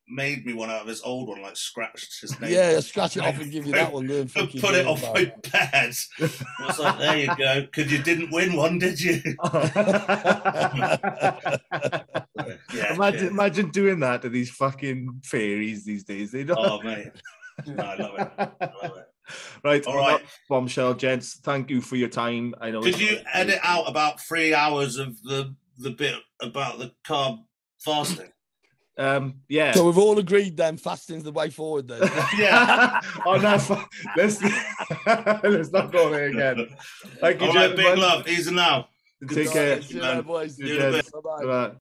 made me one out of his old one, like scratched his name. Yeah, scratch it off and give you that one. Put it on my bed. I was like, there you go. Because you didn't win one, did you? Imagine doing that to these fucking fairies these days. They don't. Oh, mate. No, I love it. I love it. Right, all right, bombshell, gents. Thank you for your time. I know. Could you edit out about 3 hours of the bit about the carb fasting? Yeah. So we've all agreed then fasting's the way forward then. Yeah. Oh no, let's not go there again. Thank you, all right, big love. Easy now. Take care. See you later, boys. See you in a bit. Bye-bye. Bye.